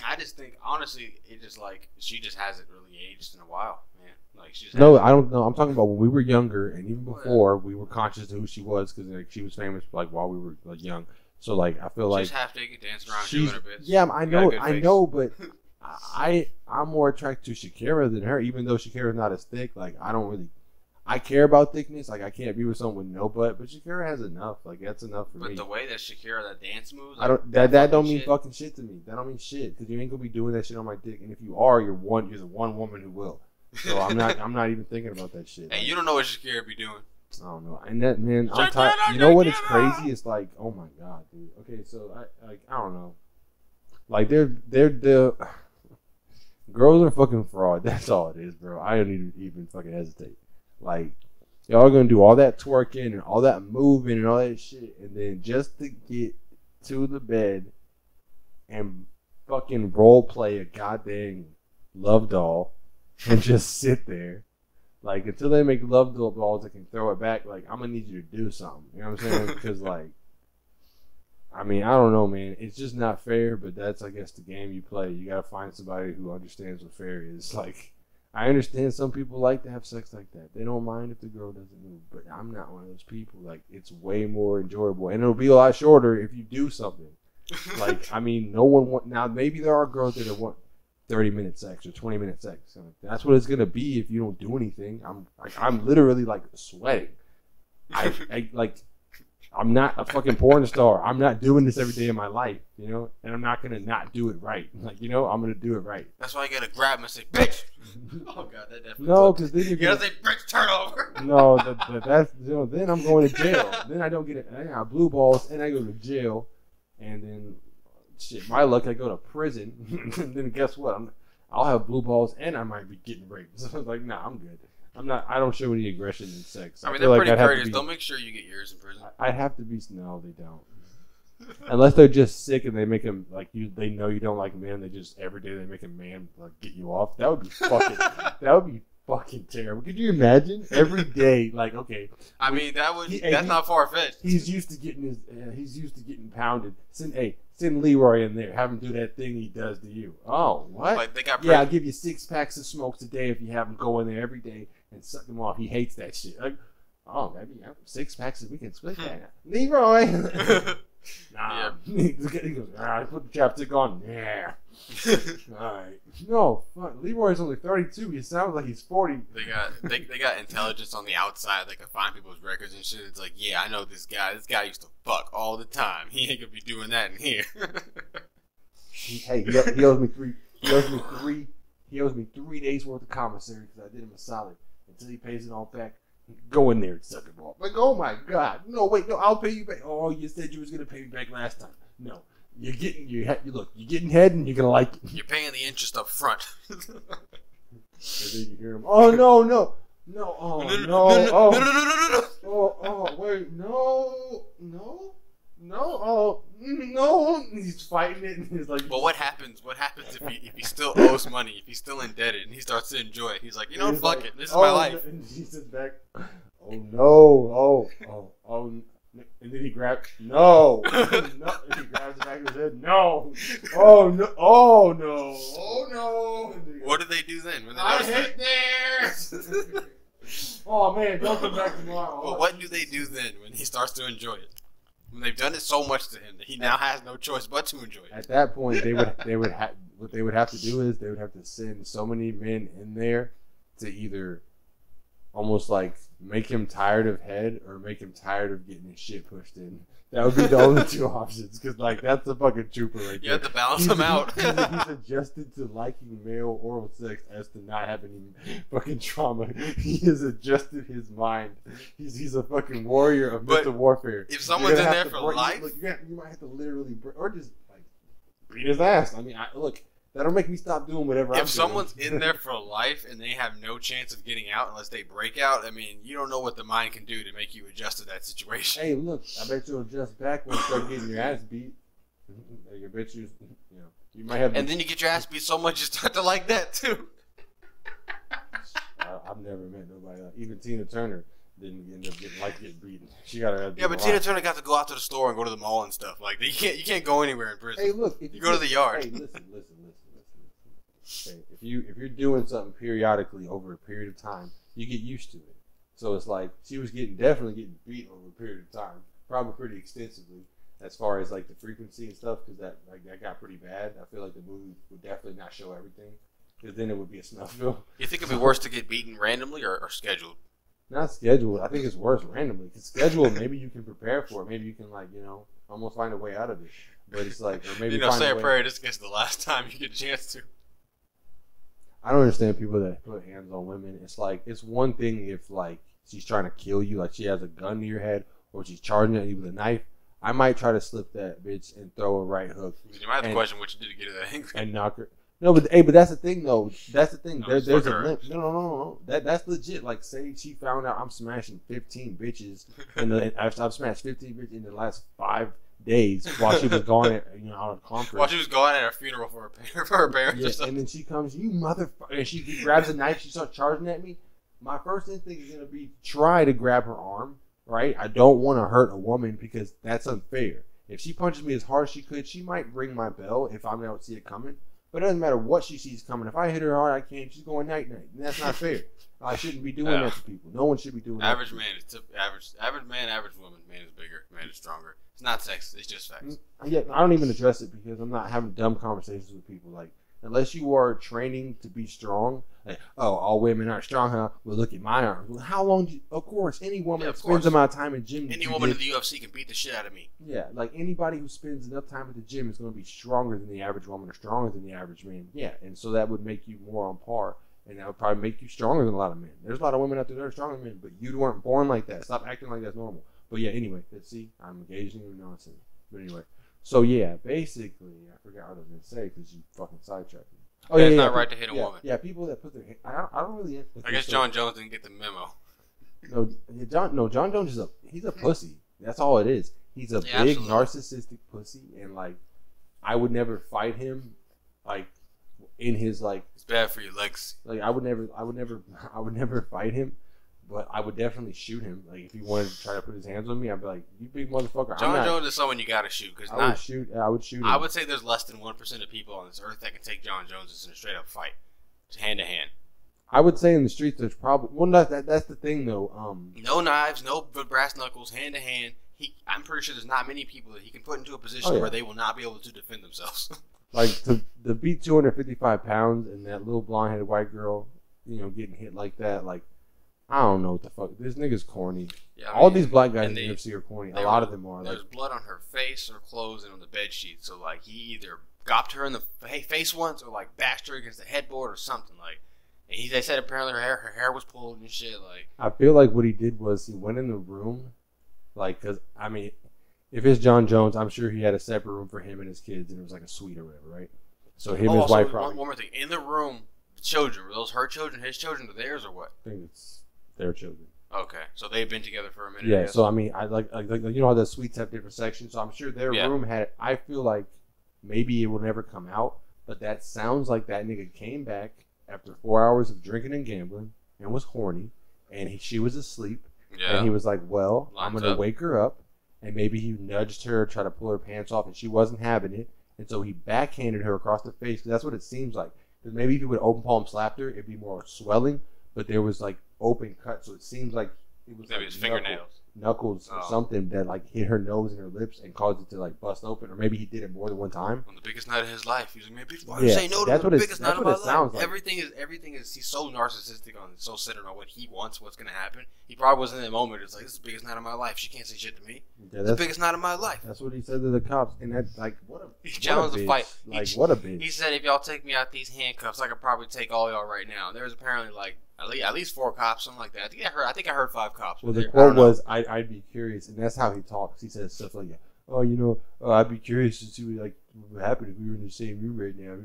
I just think honestly, it just like she just hasn't really aged in a while, man. Like she's no, I don't know. I'm talking about when we were younger, and even before we were conscious of who she was because like she was famous like while we were like young. So like I feel like she's half naked, dancing around, doing her bits. Yeah, I know, but I'm more attracted to Shakira than her, even though Shakira's not as thick. Like I care about thickness. Like I can't be with someone with no butt, but Shakira has enough. Like that's enough for me. But the way that Shakira that dance moves, like, that don't mean fucking shit to me. That don't mean shit because you ain't gonna be doing that shit on my dick. And if you are, you're the one woman who will. So I'm not even thinking about that shit. Hey, you don't know what Shakira be doing. I don't know. And that man, I'm tired. You know what is crazy? It's like, oh my god, dude. Okay, so I don't know. Like they're the girls are fucking fraud. That's all it is, bro. I don't even fucking hesitate. Like y'all are gonna do all that twerking and all that moving and all that shit, and then just to get to the bed and fucking role play a goddamn love doll and just sit there. Like until they make love dolls that can throw it back, like I'm gonna need you to do something. You know what I'm saying? Because like, I mean, I don't know, man. It's just not fair. But that's, I guess, the game you play. You gotta find somebody who understands what fair is. Like, I understand some people like to have sex like that. They don't mind if the girl doesn't move, but I'm not one of those people. Like, it's way more enjoyable, and it'll be a lot shorter if you do something. Like, I mean, no one want now. Maybe there are girls that want 30-minute sex or 20-minute sex. So that's what it's gonna be if you don't do anything. I'm literally like sweating. I'm not a fucking porn star. I'm not doing this every day of my life, you know, and I'm not gonna not do it right. Like, you know, I'm gonna do it right. That's why you gotta grab him and say, "Bitch." Oh god, that definitely. No, because then you gotta say, "Bitch, turn over." No, that's then I'm going to jail. Then I don't get it. I got blue balls, and I go to jail, and then shit. My luck, I go to prison. And then guess what? I'll have blue balls, and I might be getting raped. So I was like, nah, I'm good. I don't show any aggression in sex. I mean, they're pretty courteous. They'll make sure you get yours in prison. I'd have to be. No, they don't. Unless they're just sick and they make them like you. They know you don't like men. They just every day they make a man like get you off. That would be fucking. That would be fucking terrible. Could you imagine every day? Like, okay. I mean, that's not far fetched. He's used to getting he's used to getting pounded. Send Leroy in there. Have him do that thing he does to you. Oh, what? Like they got. Yeah, I'll give you 6 packs of smokes a day if you have him go in there every day and suck him off. He hates that shit. Like, oh, maybe 6 packs we can split that. Leroy. Nah. Yeah. He goes, put the chapstick on. Yeah. Alright. No, fuck. Leroy's only 32. He sounds like he's 40. They got intelligence on the outside. They can find people's records and shit. It's like, yeah, I know this guy. This guy used to fuck all the time. He ain't gonna be doing that in here. He owes me three. He owes me 3 days worth of commissary because I did him a solid. Until he pays it all back, go in there and suck it off. Like, oh my god, no, wait, no, I'll pay you back. Oh, you said you was gonna pay me back last time. No, you're getting head and you're gonna like it. You're paying the interest up front. And then you hear him. Oh no, oh no, oh wait, no. Oh no! He's fighting it, and he's like. But what happens? What happens if he still owes money? If he's still indebted, and he starts to enjoy it? He's like, you know, fuck it. This is my life. And he sits back. Oh no! Oh! And then he grabs. No! And he grabs the back of his head. No! Oh no! Oh no! Oh no! What do they do then? When they I hate there. Oh man! Don't come back tomorrow. But what do they do then when he starts to enjoy it? When they've done it so much to him that he now has no choice but to enjoy it. At that point, what they would have to do is they would have to send so many men in there to either almost like make him tired of head or make him tired of getting his shit pushed in. That would be the only two options, because like that's a fucking trooper right there. You have to balance him out. He's adjusted to liking male oral sex as to not have any fucking trauma. He has adjusted his mind. He's a fucking warrior of mental warfare. If someone's in there for life, you might have to literally or just like beat his ass. I mean, look. That'll make me stop doing whatever I'm doing. If someone's in there for life and they have no chance of getting out unless they break out, I mean, you don't know what the mind can do to make you adjust to that situation. Hey, look, I bet you'll adjust back when you start getting your ass beat. I bet you might have. And then you get your ass beat so much you start to like that too. I've never met nobody like even Tina Turner didn't end up getting beaten. She got her ass beat. Yeah, but Tina Turner got to go out to the store and go to the mall and stuff. Like you can't go anywhere in prison. Hey, look, if you go to the yard. Hey, listen. Okay, if you're doing something periodically over a period of time, you get used to it. So it's like she was definitely getting beat over a period of time, probably pretty extensively, as far as like the frequency and stuff, because that got pretty bad. I feel like the movie would definitely not show everything, because then it would be a snuff film. You think it'd be worse to get beaten randomly or scheduled? Not scheduled. I think it's worse randomly. Because scheduled, maybe you can prepare for it. Maybe you can almost find a way out of it. But it's like, or maybe say a prayer just in case the last time you get a chance to. I don't understand people that put hands on women. It's like, it's one thing if like she's trying to kill you, like she has a gun to your head, or she's charging at you with a knife. I might try to slip that bitch and throw a right hook. You might have to question what you did to get her that angry. And knock her. No, but that's the thing though. That's the thing. No, there's a limit. No. That's legit. Like, say she found out I'm smashing 15 bitches, and I've smashed 15 bitches in the last 5 days while she was gone at out of conference. While she was gone at her funeral for her parents. Yeah, and then she comes, you motherfucker, and she grabs a knife. She starts charging at me. My first instinct is gonna be try to grab her arm. Right? I don't want to hurt a woman because that's unfair. If she punches me as hard as she could, she might ring my bell if I don't see it coming. But it doesn't matter what she sees coming. If I hit her hard, I can't. She's going night-night. And that's not fair. I shouldn't be doing that to people. No one should be doing average that. Average man, average woman. Man is bigger. Man is stronger. It's not sexist. It's just facts. Yeah, I don't even address it because I'm not having dumb conversations with people. Like, unless you are training to be strong, like, oh, all women aren't strong, huh? Well, look at my arms. Well, how long do you, of course, any woman that spends a amount of time in gym. Any woman in the UFC can beat the shit out of me. Yeah, like anybody who spends enough time at the gym is going to be stronger than the average woman or stronger than the average man. Yeah, and so that would make you more on par. And that would probably make you stronger than a lot of men. There's a lot of women out there that are stronger than men, but you weren't born like that. Stop acting like that's normal. But yeah, anyway, let's see. I'm engaging in nonsense. But anyway, so yeah, basically, I forgot what I was going to say because you fucking sidetracked me. Oh yeah, it's not right to hit a woman. Yeah, people that put their I don't really. I guess Jon Jones didn't get the memo. Jon Jones is he's a pussy. That's all it is. He's a big narcissistic pussy, and like, I would never fight him, like, in his like. It's bad for your legs. Like I would never fight him, but I would definitely shoot him. Like if he wanted to try to put his hands on me, I'd be like, "You big motherfucker!" Jon Jones is someone you gotta shoot because I would shoot him. I would say there's less than 1% of people on this earth that can take Jon Jones in a straight up fight, hand to hand. I would say in the streets there's probably that's the thing though. No knives, no brass knuckles, hand to hand. I'm pretty sure there's not many people that he can put into a position where they will not be able to defend themselves. Like to beat 255 pounds and that little blonde-headed white girl, getting hit like that, like I don't know what the fuck. This nigga's corny. Yeah, all these black guys in the UFC are corny. A lot of them are. There's blood on her face, her clothes, and on the bed sheet. So like he either gopped her in the face once, or like bashed her against the headboard or something. Like they said apparently her hair was pulled and shit. Like I feel like what he did was he went in the room, like because I mean. If it's Jon Jones, I'm sure he had a separate room for him and his kids, and it was like a suite or whatever, right? So him and his wife probably. One more thing. In the room, the children, were those her children, his children, or theirs, or what? I think it's their children. Okay, so they've been together for a minute. Yeah, so I mean, I like how the suites have different sections, so I'm sure their room had. I feel like maybe it will never come out, but that sounds like that nigga came back after 4 hours of drinking and gambling and was horny, and she was asleep, and he was like, "Well, I'm gonna wake her up." And maybe he nudged her, tried to pull her pants off, and she wasn't having it. And so he backhanded her across the face. Because that's what it seems like. Because maybe if he would open palm slapped her, it'd be more swelling. But there was like open cut, so it seems like it was. Maybe his fingernails. knuckles or something that like hit her nose and her lips and caused it to like bust open, or maybe he did it more than one time. On the biggest night of his life, he's like, man, why you say no to the biggest night of my life? Like. Everything is. He's so narcissistic so centered on what he wants, what's gonna happen. He probably was in that moment. It's like, this is the biggest night of my life. She can't say shit to me. Yeah, it's the biggest night of my life. That's what he said to the cops, and that's like, what a. He challenged the fight. Like, what a bitch. He said, if y'all take me out these handcuffs, I could probably take all y'all right now. There was apparently like. At least 4 cops, something like that. I think I heard 5 cops. Well, the quote was, "I'd be curious," and that's how he talks. He says stuff like, "Oh, I'd be curious to see what would happen if we were in the same room right now."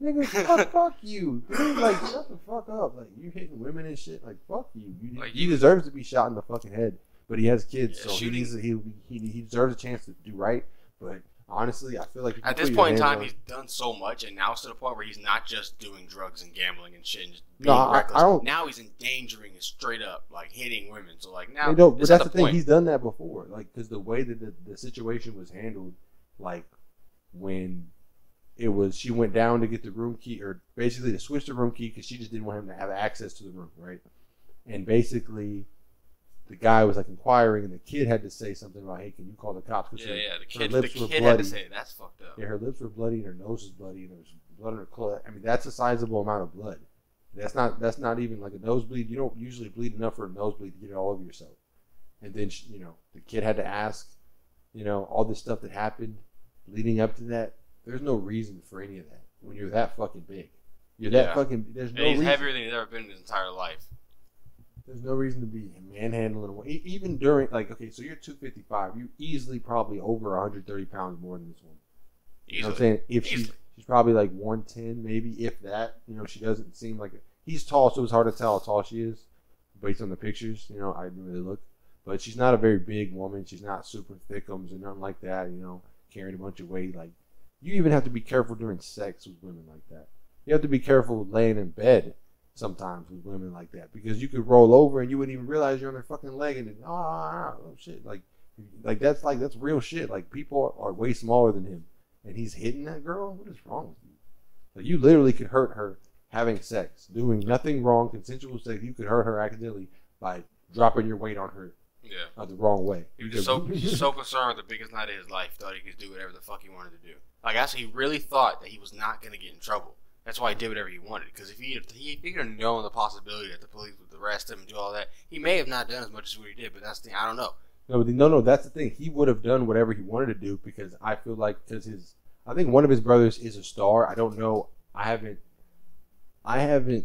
Nigga, fuck you. Like, shut the fuck up. Like, you hitting women and shit. Like, fuck you. He deserves to be shot in the fucking head, but he has kids, so he deserves a chance to do right. But honestly, I feel like at this point in time, he's done so much, and now it's to the point where he's not just doing drugs and gambling and shit and just being reckless. I don't, now he's endangering it straight up, like hitting women. So like now, but that's the thing. He's done that before, like because the way that the situation was handled, like when it was she went down to get the room key, or basically to switch the room key because she just didn't want him to have access to the room, right? And basically. The guy was like inquiring, and the kid had to say something about, "Hey, can you call the cops?" The kid had to say it. That's fucked up. Yeah, her lips were bloody, and her nose was bloody, and there was blood on her clothes. I mean, that's a sizable amount of blood. That's not even like a nosebleed. You don't usually bleed enough for a nosebleed to get it all over yourself. And then the kid had to ask, all this stuff that happened leading up to that. There's no reason for any of that when you're that fucking big. You're that fucking. There's no reason. He's heavier than he's ever been in his entire life. There's no reason to be manhandling. Even during, like, okay, so you're 255. You're easily probably over 130 pounds more than this woman. You know what I'm saying? If she's probably like 110, maybe, if that. She doesn't seem like it. He's tall, so it's hard to tell how tall she is based on the pictures. I didn't really look. But she's not a very big woman. She's not super thickums or nothing like that, carrying a bunch of weight. Like, you even have to be careful during sex with women like that. You have to be careful laying in bed. Sometimes with women like that, because you could roll over and you wouldn't even realize you're on their fucking leg, and then, oh shit, like that's real shit. Like, people are way smaller than him, and he's hitting that girl. What is wrong with you? Like, you literally could hurt her having sex, doing nothing wrong, consensual sex. You could hurt her accidentally by dropping your weight on her. Yeah, the wrong way. He was so concerned with the biggest night of his life, thought he could do whatever the fuck he wanted to do. Like, actually, he really thought that he was not gonna get in trouble. That's why he did whatever he wanted. Because if he had known the possibility that the police would arrest him and do all that, he may have not done as much as what he did. But that's the thing. I don't know. No. That's the thing. He would have done whatever he wanted to do, because I feel like I think one of his brothers is a star. I don't know. I haven't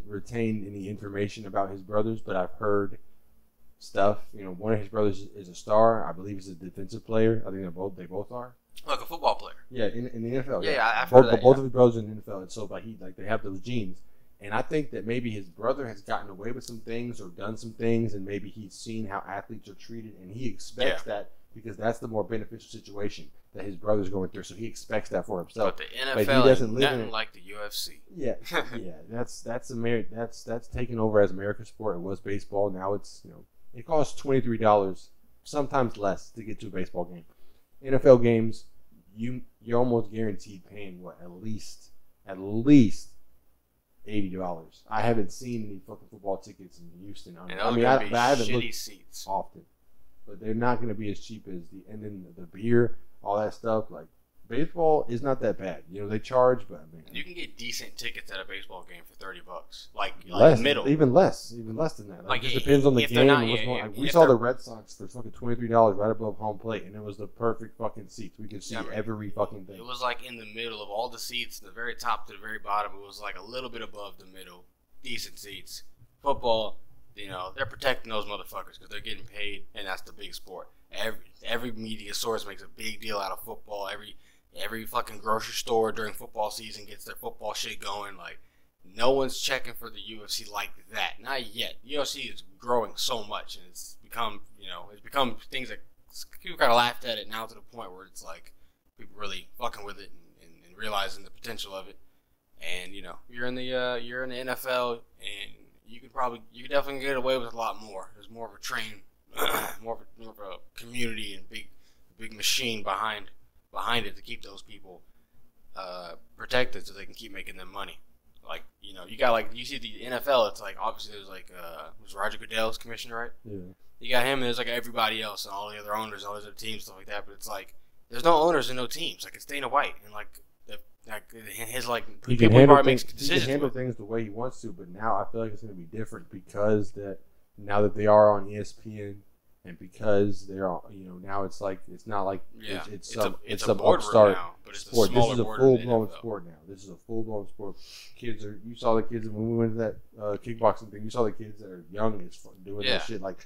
retained any information about his brothers, but I've heard stuff. One of his brothers is a star. I believe he's a defensive player. I think they both are. Like a football player. Yeah, in the NFL. Yeah, I've heard that. Both of his brothers in the NFL, and so they have those genes. And I think that maybe his brother has gotten away with some things or done some things, and maybe he's seen how athletes are treated, and he expects that because that's the more beneficial situation that his brother's going through. So he expects that for himself. But the NFL is nothing like the UFC. Yeah, that's taken over as America's sport. It was baseball. Now it's it costs $23, sometimes less, to get to a baseball game. NFL games, you're almost guaranteed paying at least $80. I haven't seen any fucking football tickets in Houston. I haven't looked seats often, but they're not going to be as cheap as and then the beer, all that stuff. Like, baseball is not that bad. They charge, but I mean, you can get decent tickets at a baseball game for $30. Like middle, even less than that. Like, it just depends on the game. And what's going on. We saw the Red Sox for fucking $23 right above home plate, and it was the perfect fucking seats. We could see every fucking thing. It was like in the middle of all the seats, the very top to the very bottom. It was like a little bit above the middle, decent seats. Football, they're protecting those motherfuckers because they're getting paid, and that's the big sport. Every media source makes a big deal out of football. Every fucking grocery store during football season gets their football shit going. Like, no one's checking for the UFC like that. Not yet. UFC is growing so much, and it's become things that people kind of laughed at it now to the point where it's like people really fucking with it and realizing the potential of it. And you're in the NFL, and you could definitely get away with a lot more. There's more of a train, more of a community and big machine behind it to keep those people protected so they can keep making them money. Like, you got you see the NFL, it's like obviously there's like was Roger Goodell's commissioner, right? Yeah. You got him, and there's like everybody else, and all the other owners, all these other teams, stuff like that. But it's like there's no owners and no teams. Like it's Dana White, and like his like he can handle things. He can handle things the way he wants to. But now I feel like it's going to be different because that now that they are on ESPN. And because they're all, now it's like it's not like it's some upstart now, but it's sport. This is a full blown sport now. This is a full blown sport. You saw the kids when we went to that kickboxing thing. You saw the kids that are young as fun doing that shit. Like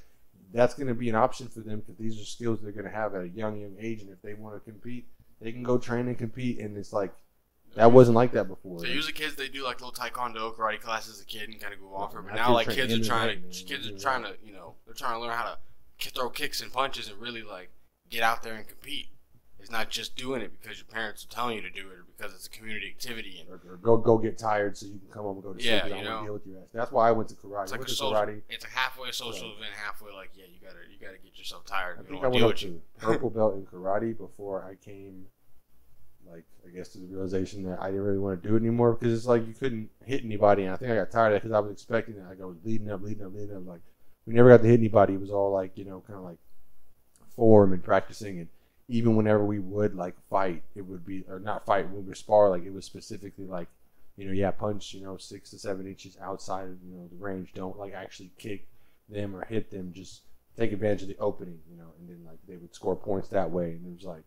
that's going to be an option for them because these are skills they're going to have at a young age. And if they want to compete, they can go train and compete. And it's like that wasn't like that before. So usually kids they do like little taekwondo, karate classes as a kid and kind of go off for. But now like kids are trying to they're trying to learn how to throw kicks and punches and really like get out there and compete. It's not just doing it because your parents are telling you to do it or because it's a community activity and or go get tired so you can come home and go to sleep. I don't want to deal with your ass. That's why I went to karate. It's like karate. It's a halfway social event, halfway like you gotta get yourself tired. I think I went up to purple belt in karate before I came, like I guess to the realization that I didn't really want to do it anymore because it's like you couldn't hit anybody and I think I got tired of it because I was expecting it. I was leading up like. We never got to hit anybody. It was all like, kind of like form and practicing. And even whenever we would like fight, it would be, or not fight, when we would spar, like it was specifically like, punch, 6 to 7 inches outside of, the range. Don't like actually kick them or hit them. Just take advantage of the opening, and then like they would score points that way. And it was like,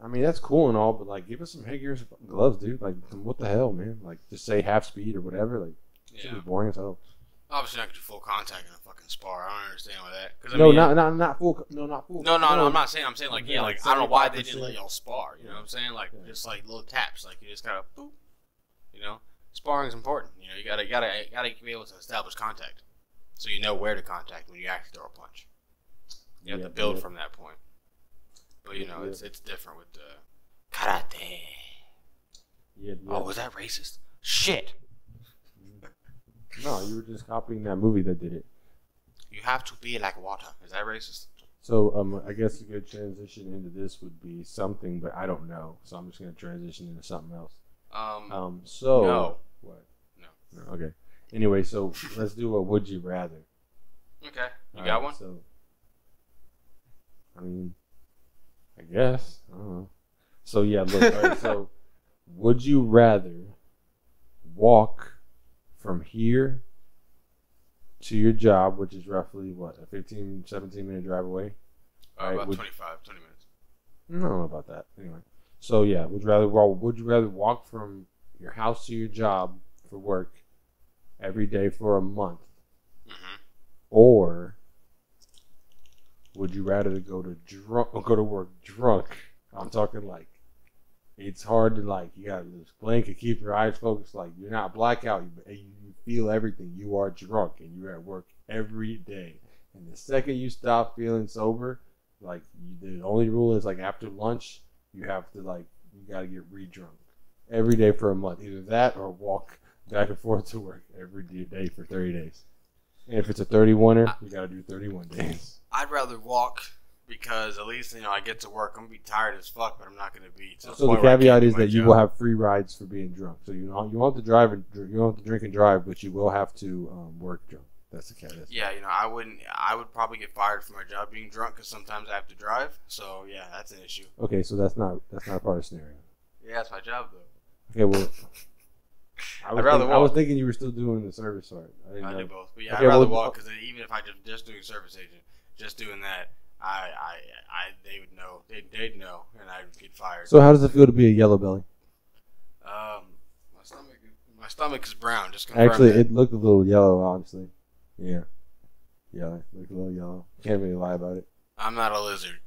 I mean, that's cool and all, but like give us some headgear and gloves, dude. Like, what the hell, man? Like, just say half speed or whatever. Like, it was boring as hell. Obviously, not do full contact in a fucking spar. I don't understand why that. Not full. No, not full. No. I'm not saying. I'm saying like I don't know why they didn't let y'all spar. You know what I'm saying? Like just like little taps. Like you just gotta boop. Sparring's important. You gotta be able to establish contact, so you know where to contact when you actually throw a punch. You have to build from that point. But it's different with the karate. Yeah. Oh, was that racist? Shit. No, you were just copying that movie that did it. You have to be like water. Is that racist? So, I guess a good transition into this would be something, but I don't know. So I'm just going to transition into something else. No. What? No. Okay. Anyway, so let's do a would you rather. Okay. You got one? So, I mean, I guess. I don't know. So, yeah, look. All right, so, would you rather walk from here to your job, which is roughly, what, a 15, 17-minute drive away? About 20 minutes. I don't know about that. Anyway. So, yeah, would you rather walk from your house to your job for work every day for a month? Mm-hmm. Or would you rather go to work drunk? I'm talking like, it's hard to like, you gotta just blink and keep your eyes focused. Like you're not blackout, you feel everything. You are drunk and you're at work every day. And the second you stop feeling sober, like the only rule is like after lunch, you have to you gotta get re-drunk every day for a month. Either that or walk back and forth to work every day for 30 days. And if it's a 31er, you gotta do 31 days. I'd rather walk. Because at least I get to work. I'm gonna be tired as fuck, but I'm not gonna be. So the caveat is that you will have free rides for being drunk. So you won't have to drive and you don't have to drink and drive, but you will have to work drunk. That's the caveat. Yeah, I wouldn't. I would probably get fired from my job being drunk because sometimes I have to drive. So yeah, that's an issue. Okay, so that's not part of the scenario. Yeah, it's my job though. Okay, well, I was thinking you were still doing the service part. I do both, but yeah, I'd rather walk because even if I just doing service agent, just doing that. They would know. They'd know, and I'd get fired. So how does it feel to be a yellow belly? My stomach is brown. Just confirm actually, that. It looked a little yellow, honestly. Yeah, it looked a little yellow. Can't really lie about it. I'm not a lizard.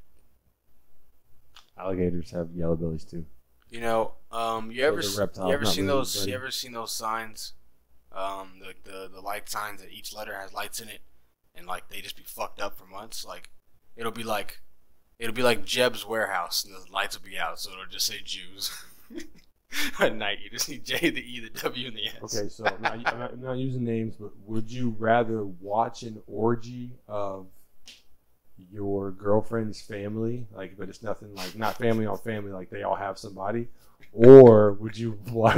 Alligators have yellow bellies too. You ever seen those signs? The light signs that each letter has lights in it, and like they just be fucked up for months. Like it'll be like Jeb's warehouse, and the lights will be out, so it'll just say Jews. At night, you just see J, the E, the W, and the S. Okay, so I'm not using names, but would you rather watch an orgy of your girlfriend's family, but it's nothing like not family on family, like they all have somebody, or would you want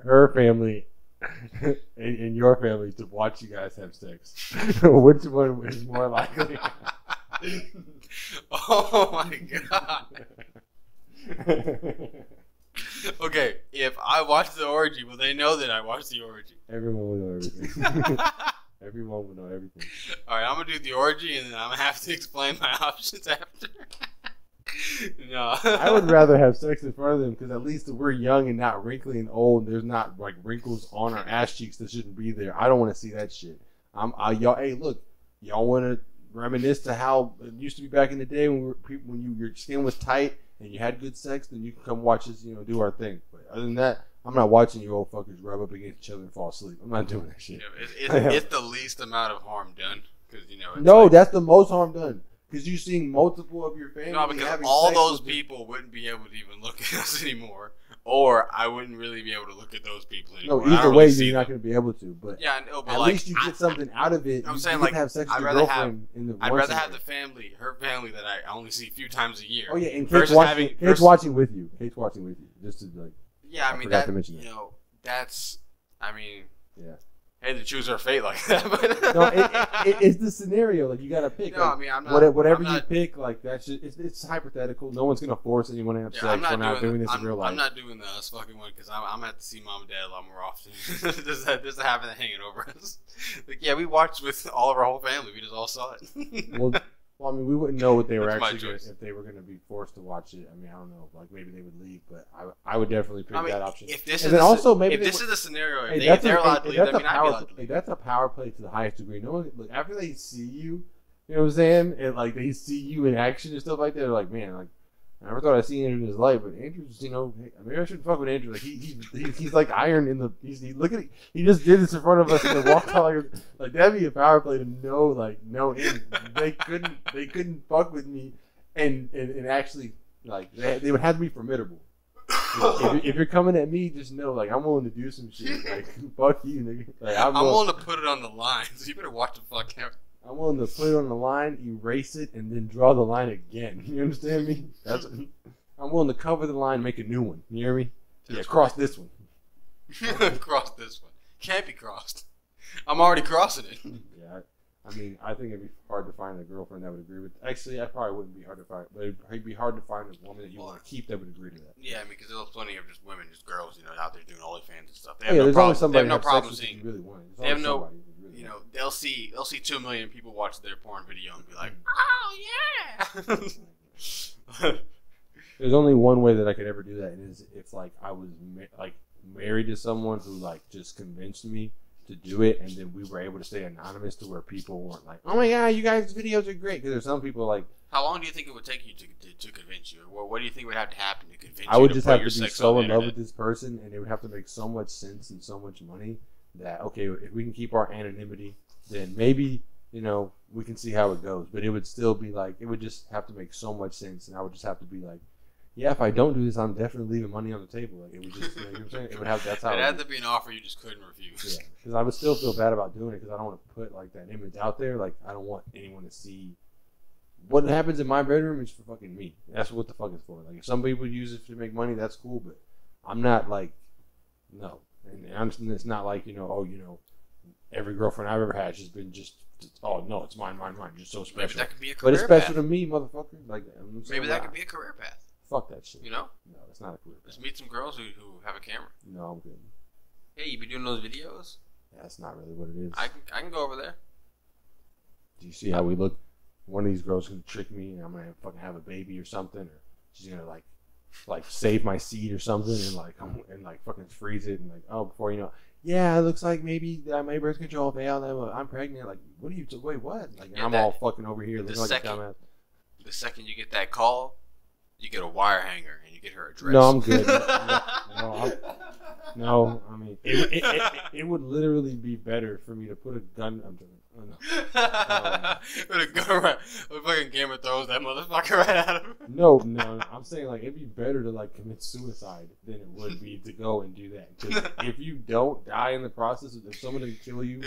her family in your family to watch you guys have sex? Which one is more likely? Oh my god. Okay, if I watch the orgy, will they know that I watched the orgy? Everyone will know everything. Everyone will know everything. Alright, I'm gonna do the orgy and then I'm gonna have to explain my options after. No. I would rather have sex in front of them because at least we're young and not wrinkly and old. And there's not like wrinkles on our ass cheeks that shouldn't be there. I don't want to see that shit. Y'all. Hey, look, y'all want to reminisce to how it used to be back in the day when your skin was tight and you had good sex. Then you can come watch us, do our thing. But other than that, I'm not watching you old fuckers rub up against each other and fall asleep. I'm not doing that shit. It's the least amount of harm done because that's the most harm done. Because you're seeing multiple of your family. No, because all those people wouldn't be able to even look at us anymore. Or I wouldn't really be able to look at those people anymore. No, either way, you're not going to be able to. But yeah, I know, but at least you get something out of it. I'm saying, like, have sex with your girlfriend in the I'd rather have the family, her family, that I only see a few times a year. Oh, yeah, and Kate's watching with you. Kate's watching with you. Just to, like, yeah, I mean, to mention that. That's, I mean, yeah. Had to choose our fate like that, but no, it's the scenario. Like you gotta pick. No, like, I mean, I'm not. Whatever you pick, like that's just it's hypothetical. No one's gonna force anyone to have sex. We're not doing this in real life. I'm not doing the us fucking one because I'm gonna have to see mom and dad a lot more often. Just to have it hanging over us. Like, yeah, we watched with all of our whole family. We just all saw it. Well, I mean, we wouldn't know what they were That's actually if they were going to be forced to watch it. I mean, I don't know. Like maybe they would leave, but I would definitely pick that option. If this is the scenario, if they're allowed to leave, I mean, I'd be allowed to leave. That's a power play to the highest degree. No one, like, after they see you, you know what I'm saying, and like they see you in action and stuff like that, they're like, man, like I never thought I'd see Andrew in his life, but Andrew's, maybe I shouldn't fuck with Andrew. Like he's like iron in the. Look at it. He just did this in front of us and then walked all like that'd be a power play to know him. They couldn't fuck with me, and actually like they would have to be formidable. If you're coming at me, just know like I'm willing to do some shit. Like fuck you, nigga. Like, I'm willing to put it on the line. So you better watch the fuck out. I'm willing to put it on the line, erase it, and then draw the line again. You understand me? I'm willing to cover the line, make a new one. You hear me? Cross this one. Cross this one. Can't be crossed. I'm already crossing it. Yeah, I mean, I think it'd be hard to find a girlfriend that would agree with. Actually, I probably wouldn't be hard to find, but it'd be hard to find a woman that you want to keep that would agree to that. Yeah, because there's plenty of just women, just girls, out there doing OnlyFans and stuff. They have no problem seeing. You really want. They have no. They'll see 2 million people watch their porn video and be like, "Oh yeah." There's only one way that I could ever do that, and is if like I was married to someone who like just convinced me to do it, and then we were able to stay anonymous to where people weren't like, "Oh my god, you guys' videos are great." Because there's some people like. How long do you think it would take you to convince you? What do you think would have to happen to convince you? I would just have to be so in love with this person, and it would have to make so much sense and so much money. That okay, if we can keep our anonymity, then maybe we can see how it goes. But it would still be like it would just have to make so much sense, and I would just have to be like, yeah, if I don't do this, I'm definitely leaving money on the table. Like it would just, you know what I'm saying? It would have that's how it had to be an offer you just couldn't refuse. Yeah, because I would still feel bad about doing it because I don't want to put like that image out there. Like I don't want anyone to see what happens in my bedroom is for fucking me. That's what the fuck it's for. Like if some people use it to make money, that's cool, but I'm not like no. And it's not like, every girlfriend I've ever had has been oh, no, it's mine, just so special. Maybe that could be a career path. But it's special to me, motherfucker. Like, maybe that could be a career path. Fuck that shit. No, it's not a career path. Just meet some girls who have a camera. No, I'm good. Hey, you be doing those videos? Yeah, that's not really what it is. I can go over there. Do you see how we look? One of these girls can trick me and I'm going to fucking have a baby or something, or she's going to like save my seed or something and fucking freeze it and before you know, yeah, it looks like maybe my birth control failed. I'm pregnant. Like, what are you? Wait, what? Like, yeah, I'm all fucking over here looking like a dumbass. The second you get that call, you get a wire hanger and you get her address. No, I'm good. No, I mean, it would literally be better for me to put a gun. I'm joking. Oh, no. Put a gun right. Fucking Game of Thrones that motherfucker right out of him. No, I'm saying it'd be better to commit suicide than it would be to go and do that. Because if you don't die in the process, if someone can kill you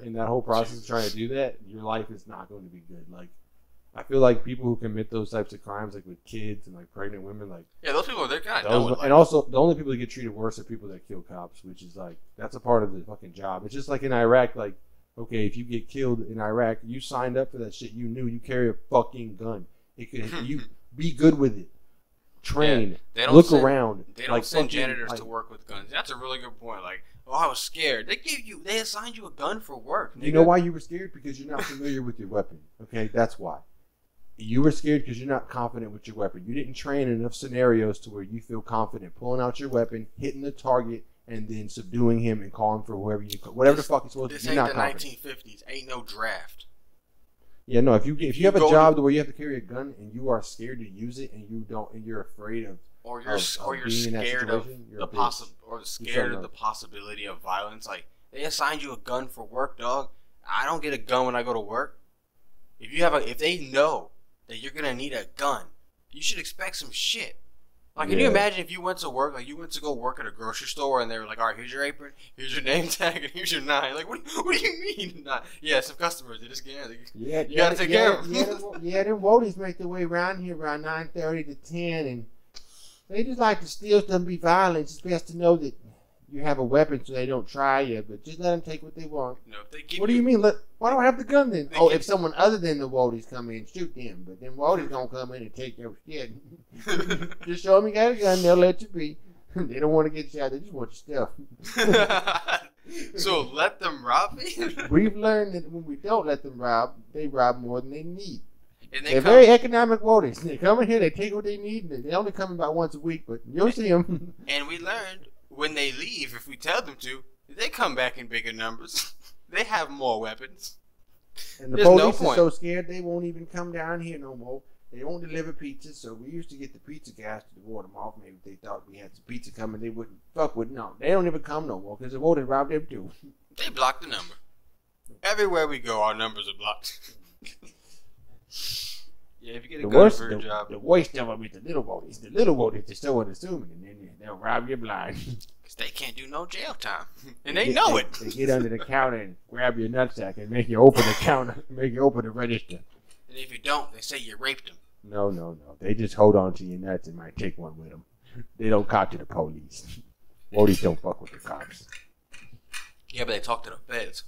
in that whole process of trying to do that, your life is not going to be good. Like, I feel like people who commit those types of crimes, like with kids and like pregnant women, like those people, they're kind of done with life. And also, the only people that get treated worse are people that kill cops, which is like that's a part of the fucking job. It's just like in Iraq, like okay, if you get killed in Iraq, you signed up for that shit. You knew you carry a fucking gun. It could you be good with it. Train. Yeah, look around. They don't send janitors to work with guns. That's a really good point. Like, oh, I was scared. They assigned you a gun for work. Nigga. You know why you were scared? Because you're not familiar with your weapon. Okay, that's why. You were scared because you're not confident with your weapon. You didn't train enough scenarios to where you feel confident pulling out your weapon, hitting the target, and then subduing him and calling for whoever you whatever the fuck is supposed to. This ain't the 1950s. Ain't no draft. Yeah, no. If you have a job where you have to carry a gun and you are scared to use it and you don't and you're afraid of you're scared of the possibility of violence. Like they assigned you a gun for work, dog. I don't get a gun when I go to work. If they know that you're gonna need a gun, you should expect some shit. Like, can you imagine if you went to work, like you went to go work at a grocery store, and they were like, "All right, here's your apron, here's your name tag, and here's your knife." Like, what do you mean? Nah. Yeah, some customers they just get. You gotta take care of them. Them woadies make their way around here around 9:30 to 10, and they just like to steal stuff and be violent. It's best to know that you have a weapon so they don't try you, but just let them take what they want. No, if they give what do you mean? Why don't I have the gun then? If someone other than the woadies come in, shoot them. But then woadies gonna come in and take your shit. Just show them you got a gun, they'll let you be. They don't want to get shot, they just want your stuff. So let them rob me? We've learned that when we don't let them rob, they rob more than they need. And they're very economic woadies. They come in here, they take what they need, and they only come about once a week, but you'll see them. And we learned when they leave, if we tell them to, they come back in bigger numbers. They have more weapons. And the police are so scared they won't even come down here no more. They won't deliver pizzas, so we used to get the pizza guys to ward them off. Maybe they thought we had some pizza coming, they wouldn't fuck with. No, they don't even come no more because the woadies robbed them too. They blocked the number. Everywhere we go, our numbers are blocked. Yeah, if you get a gun for your job. The worst of them is the little woadies. The little woadies are so unassuming, and then they'll rob you blind. Because they can't do no jail time. And they know it. They get under the counter and grab your nutsack and make you open the counter, make you open the register. And if you don't, they say you raped them. No. They just hold on to your nuts and might take one with them. They don't talk to the police. Woadies don't fuck with the cops. Yeah, but they talk to the feds.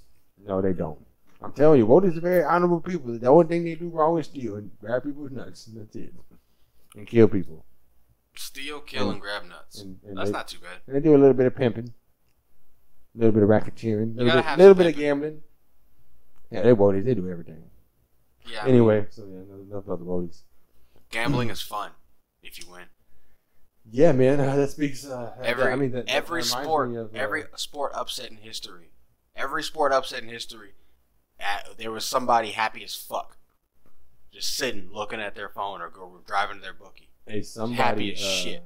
No, they don't. I'm telling you, woadies are very honorable people. The only thing they do wrong is steal and grab people's nuts. And that's it. And kill people. Steal, kill, and grab nuts. And that's not too bad. And they do a little bit of pimping. A little bit of racketeering. A little bit of gambling. Yeah, they're woadies. They do everything. Yeah. Anyway, so yeah, enough about the woadies. Gambling is fun if you win. Yeah, man. That speaks. Every sport upset in history. Every sport upset in history. There was somebody happy as fuck, just sitting looking at their phone or driving to their bookie. Hey, somebody happy as shit.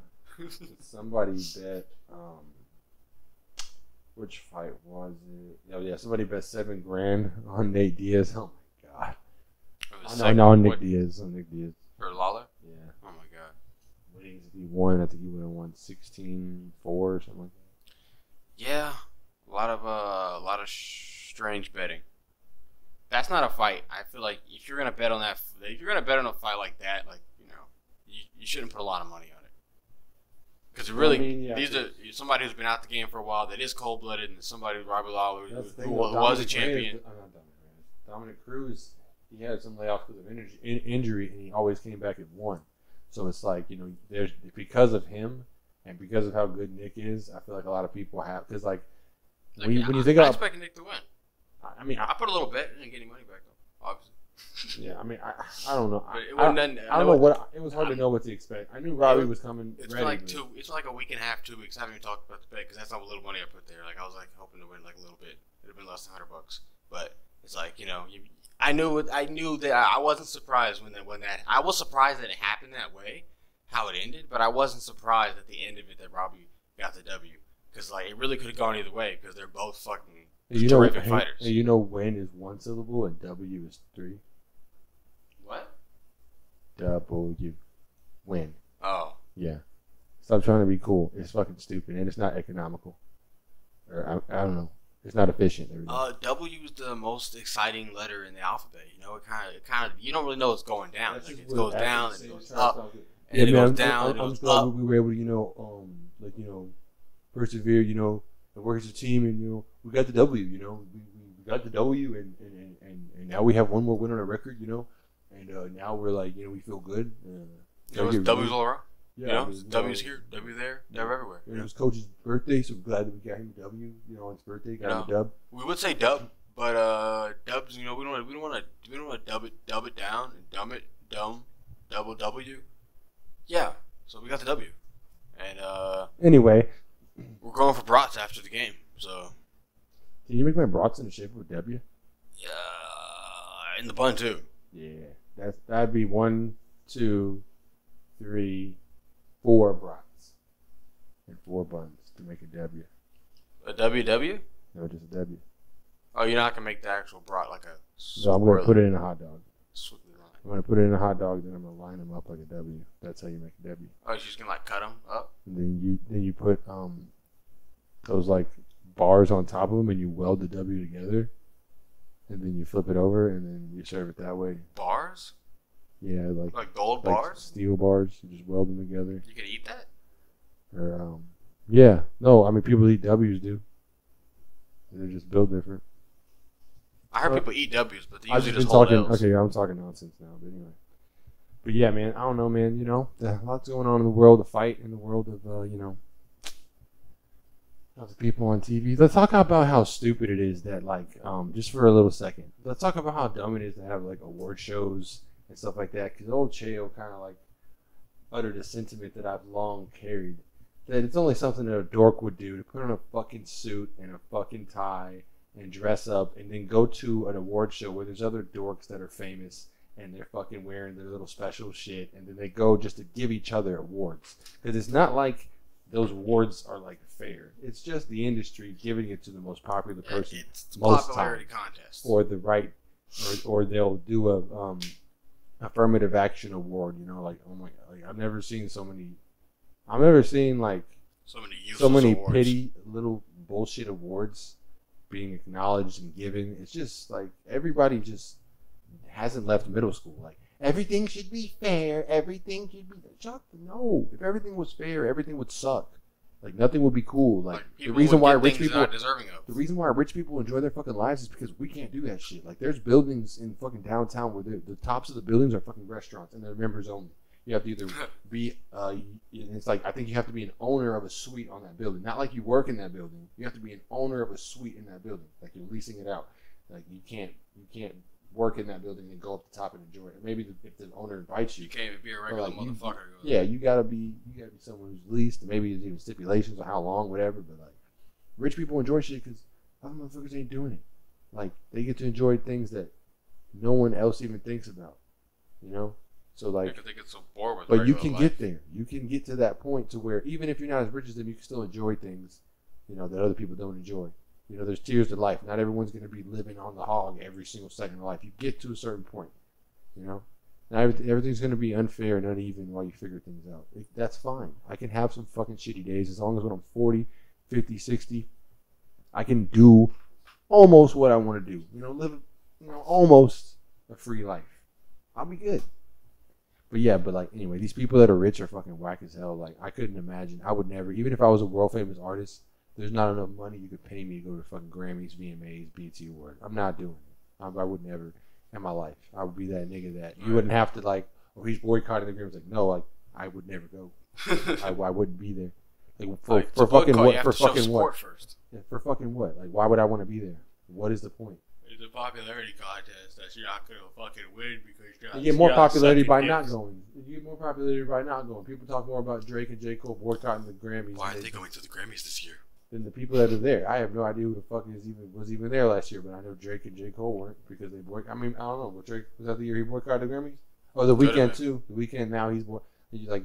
Somebody bet. Which fight was it? Oh yeah, somebody bet $7,000 on Nate Diaz. Oh my god. No, Nick Diaz. On Nick Diaz. For Lawler? Yeah. Oh my god. If he won, I think he would have won 16-4 or something like that. Yeah, a lot of strange betting. That's not a fight. I feel like if you're gonna bet on a fight like that, like you shouldn't put a lot of money on it. Because these are somebody who's been out the game for a while that is cold blooded, and somebody who's Robert Lawler who was a champion. Dominic Cruz, he had some layoffs because of injury, and he always came back and won. So it's like there's because of him and because of how good Nick is, I feel like a lot of people have when you think about, I expect Nick to win. I mean, I put a little bet and didn't get any money back though, obviously. Yeah, I mean, I don't know. I don't know what it was hard to know what to expect. I knew Robbie was coming. It's ready, it's like a week and a half, 2 weeks. I haven't even talked about the bet because that's how little money I put there. Like I was like hoping to win like a little bit. It'd have been less than $100, but it's like I knew that I wasn't surprised when that. I was surprised that it happened that way, how it ended, but I wasn't surprised at the end of it that Robbie got the W because like it really could have gone either way because they're both fucking. Terrific fighters. You know when is one syllable and W is 3? What? W. Win. Oh. Yeah. Stop trying to be cool. It's fucking stupid and it's not economical. Or I don't know. It's not efficient. W is the most exciting letter in the alphabet. You know, it kind of, you don't really know what's going down. Like, it goes down, and it goes up, and it goes down, and it goes up. We were able to, persevere. The work as a team, and we got the W. We got the W, and now we have one more win on our record. And now we're like, we feel good. W's all around. Yeah, W's here, W there, W everywhere. It was Coach's birthday, so we're glad that we got him a W. On his birthday, got him a dub. We would say dub, but dubs, we don't want to dub it down and double W. Yeah, so we got the W, and anyway, we're going for brats after the game. So, can you make my brats in the shape of a W? Yeah, in the bun too. Yeah, that'd be 1, 2, 3, 4 brats and 4 buns to make a W. A WW? No, just a W. Oh, you're not gonna make the actual brat like a. No, I'm gonna put it in a hot dog. Swiftly line. I'm gonna put it in a hot dog, then I'm gonna line them up like a W. That's how you make a W. Oh, you're just gonna like cut them up. And then you put those like bars on top of them, and you weld the W together, and then you flip it over, and then you serve it that way. Bars? Yeah, like gold bars, steel bars. You just weld them together. You can eat that. Or yeah, no, I mean people eat W's, dude. They're just built different. I heard people eat W's, but they I've usually just just hold talking. L's. Okay, I'm talking nonsense now, but anyway. But yeah, man, I don't know, man. There's lots going on in the world, the fight in the world of of the people on TV. Let's talk about how stupid it is that just for a little second. Let's talk about how dumb it is to have like award shows and stuff like that, because old Cheo kind of uttered a sentiment that I've long carried, that it's only something that a dork would do, to put on a fucking suit and a fucking tie and dress up and then go to an award show where there's other dorks that are famous and they're fucking wearing their little special shit, and then they go just to give each other awards. Because it's not like those awards are like fair. It's just the industry giving it to the most popular person. It's a most popularity time, contest. or the right, or they'll do a affirmative action award. Oh my god, I've never seen so many awards. petty little bullshit awards being acknowledged and given. It's just like everybody just hasn't left middle school. Like everything should be fair. Everything should be no. If everything was fair, everything would suck. Like nothing would be cool. Like the reason why rich people enjoy their fucking lives is because we can't do that shit. Like there's buildings in fucking downtown where the tops of the buildings are fucking restaurants and they're members only. You have to either be it's like I think you have to be an owner of a suite on that building. Not like you work in that building. You have to be an owner of a suite in that building. Like you're leasing it out. Like you can't work in that building and go up the top and enjoy it. Maybe if the owner invites you, you can't even be a regular motherfucker. You gotta be someone who's leased. Maybe there's even stipulations on how long, whatever. But like, rich people enjoy shit because other motherfuckers ain't doing it. Like they get to enjoy things that no one else even thinks about. So like, they get so bored with. But you can get there. You can get to that point to where even if you're not as rich as them, you can still enjoy things, that other people don't enjoy. There's tiers to life. Not everyone's going to be living on the hog every single second of life. You get to a certain point, Not everything's going to be unfair and uneven while you figure things out. That's fine. I can have some fucking shitty days as long as when I'm 40, 50, 60, I can do almost what I want to do. Live, almost a free life. I'll be good. But yeah, anyway, these people that are rich are fucking whack as hell. Like, I couldn't imagine. I would never, even if I was a world famous artist, there's not enough money you could pay me to go to fucking Grammys, VMAs, BET Award. I'm not doing it. I would never in my life. I would be that nigga that you wouldn't have to he's boycotting the Grammys. Like, no, I would never go. I wouldn't be there. For fucking what? For fucking what? First. Yeah, for fucking what? Like, why would I want to be there? What is the point? It's a popularity contest that you're not gonna fucking win because you get more popularity by not going. You get more popularity by not going. People talk more about Drake and J. Cole boycotting the Grammys. Why are they going to the Grammys this year? Than the people that are there. I have no idea who the fuck was even there last year, but I know Drake and J. Cole weren't because they boycotted. I mean, I don't know. But Drake, was that the year he boycotted the Grammys? Oh, the Weeknd too. The Weeknd now he's like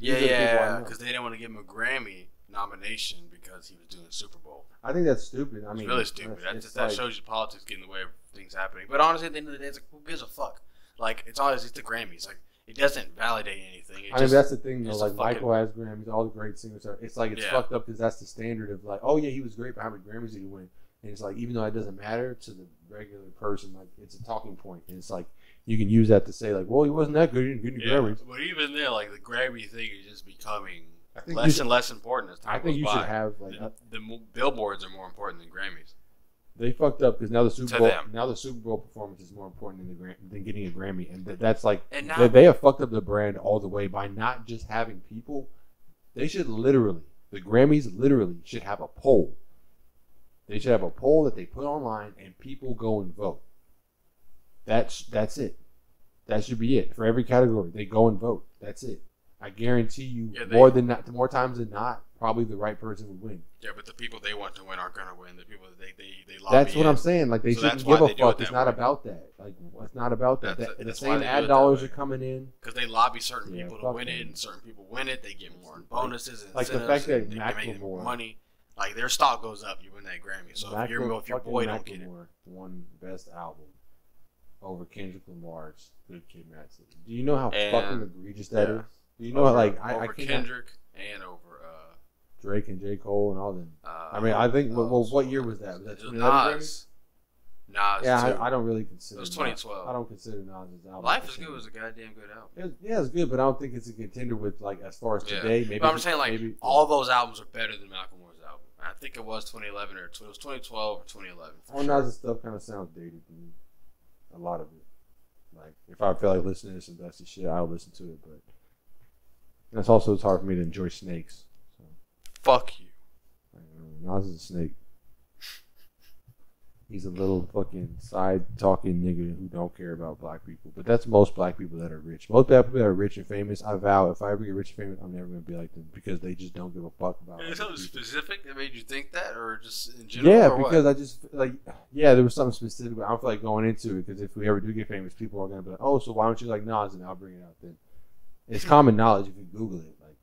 because they didn't want to give him a Grammy nomination because he was doing the Super Bowl. I think that's stupid. It's really stupid. That shows you politics getting in the way of things happening. But honestly, at the end of the day, it's like, who gives a fuck? Like, it's the Grammys. Like, it doesn't validate anything. I mean, that's the thing, though. Like, Michael has Grammys, all the great singers are. It's like, it's fucked up because that's the standard of like, oh, yeah, he was great, but how many Grammys did he win? And it's like, even though it doesn't matter to the regular person, like it's a talking point. And it's like, you can use that to say like, well, he wasn't that good. He didn't get any Grammys. But even there, like the Grammy thing is just becoming and less important as time goes by. I think you should have like the billboards are more important than Grammys. They fucked up because now the Super Bowl performance is more important than getting a Grammy, and that's like they have fucked up the brand all the way by not just having people. They should the Grammys literally should have a poll. They should have a poll that they put online and people go and vote. That's it. That should be it for every category. They go and vote. That's it. I guarantee you, more times than not, probably the right person would win. Yeah, but the people they want to win aren't going to win. The people that they lobby. That's what I'm saying. Like they shouldn't give a fuck. It's not about that. Like it's not about that. The same ad dollars are coming in because they lobby certain people to win it, and certain people win it. They get more bonuses and like the fact that they make more money. Like their stock goes up, you win that Grammy. So if your boy don't get it, won Best Album over Kendrick Lamar's Good Kid, Mad City. Do you know how fucking egregious that is? Do you know over Kendrick and over Drake and J. Cole and all them? I mean, I think. What year was that? Was that 2011? Nas. Yeah, I don't really consider. It was 2012. I don't consider Nas' album. Life is Good was a goddamn good album. It's good, but I don't think it's a contender with like as far as today. Maybe. But I'm saying like all those albums are better than Malcolm Moore's album. I think it was 2011 or it was 2012 or 2011. All Nas' stuff kind of sounds dated to me. A lot of it. Like if I feel like listening to some dusty shit, I'll listen to it. But it's hard for me to enjoy snakes. So. Fuck you. Nas is a snake. He's a little fucking side-talking nigga who don't care about black people. But that's most black people that are rich. Most black people that are rich and famous, I vow, if I ever get rich and famous, I'm never going to be like them because they just don't give a fuck about it. Is there something specific that made you think that or just in general? Yeah, because I just, there was something specific. But I don't feel like going into it because if we ever do get famous, people are going to be like, oh, so why don't you like Nas? And I'll bring it out then. It's common knowledge if you Google it. Like,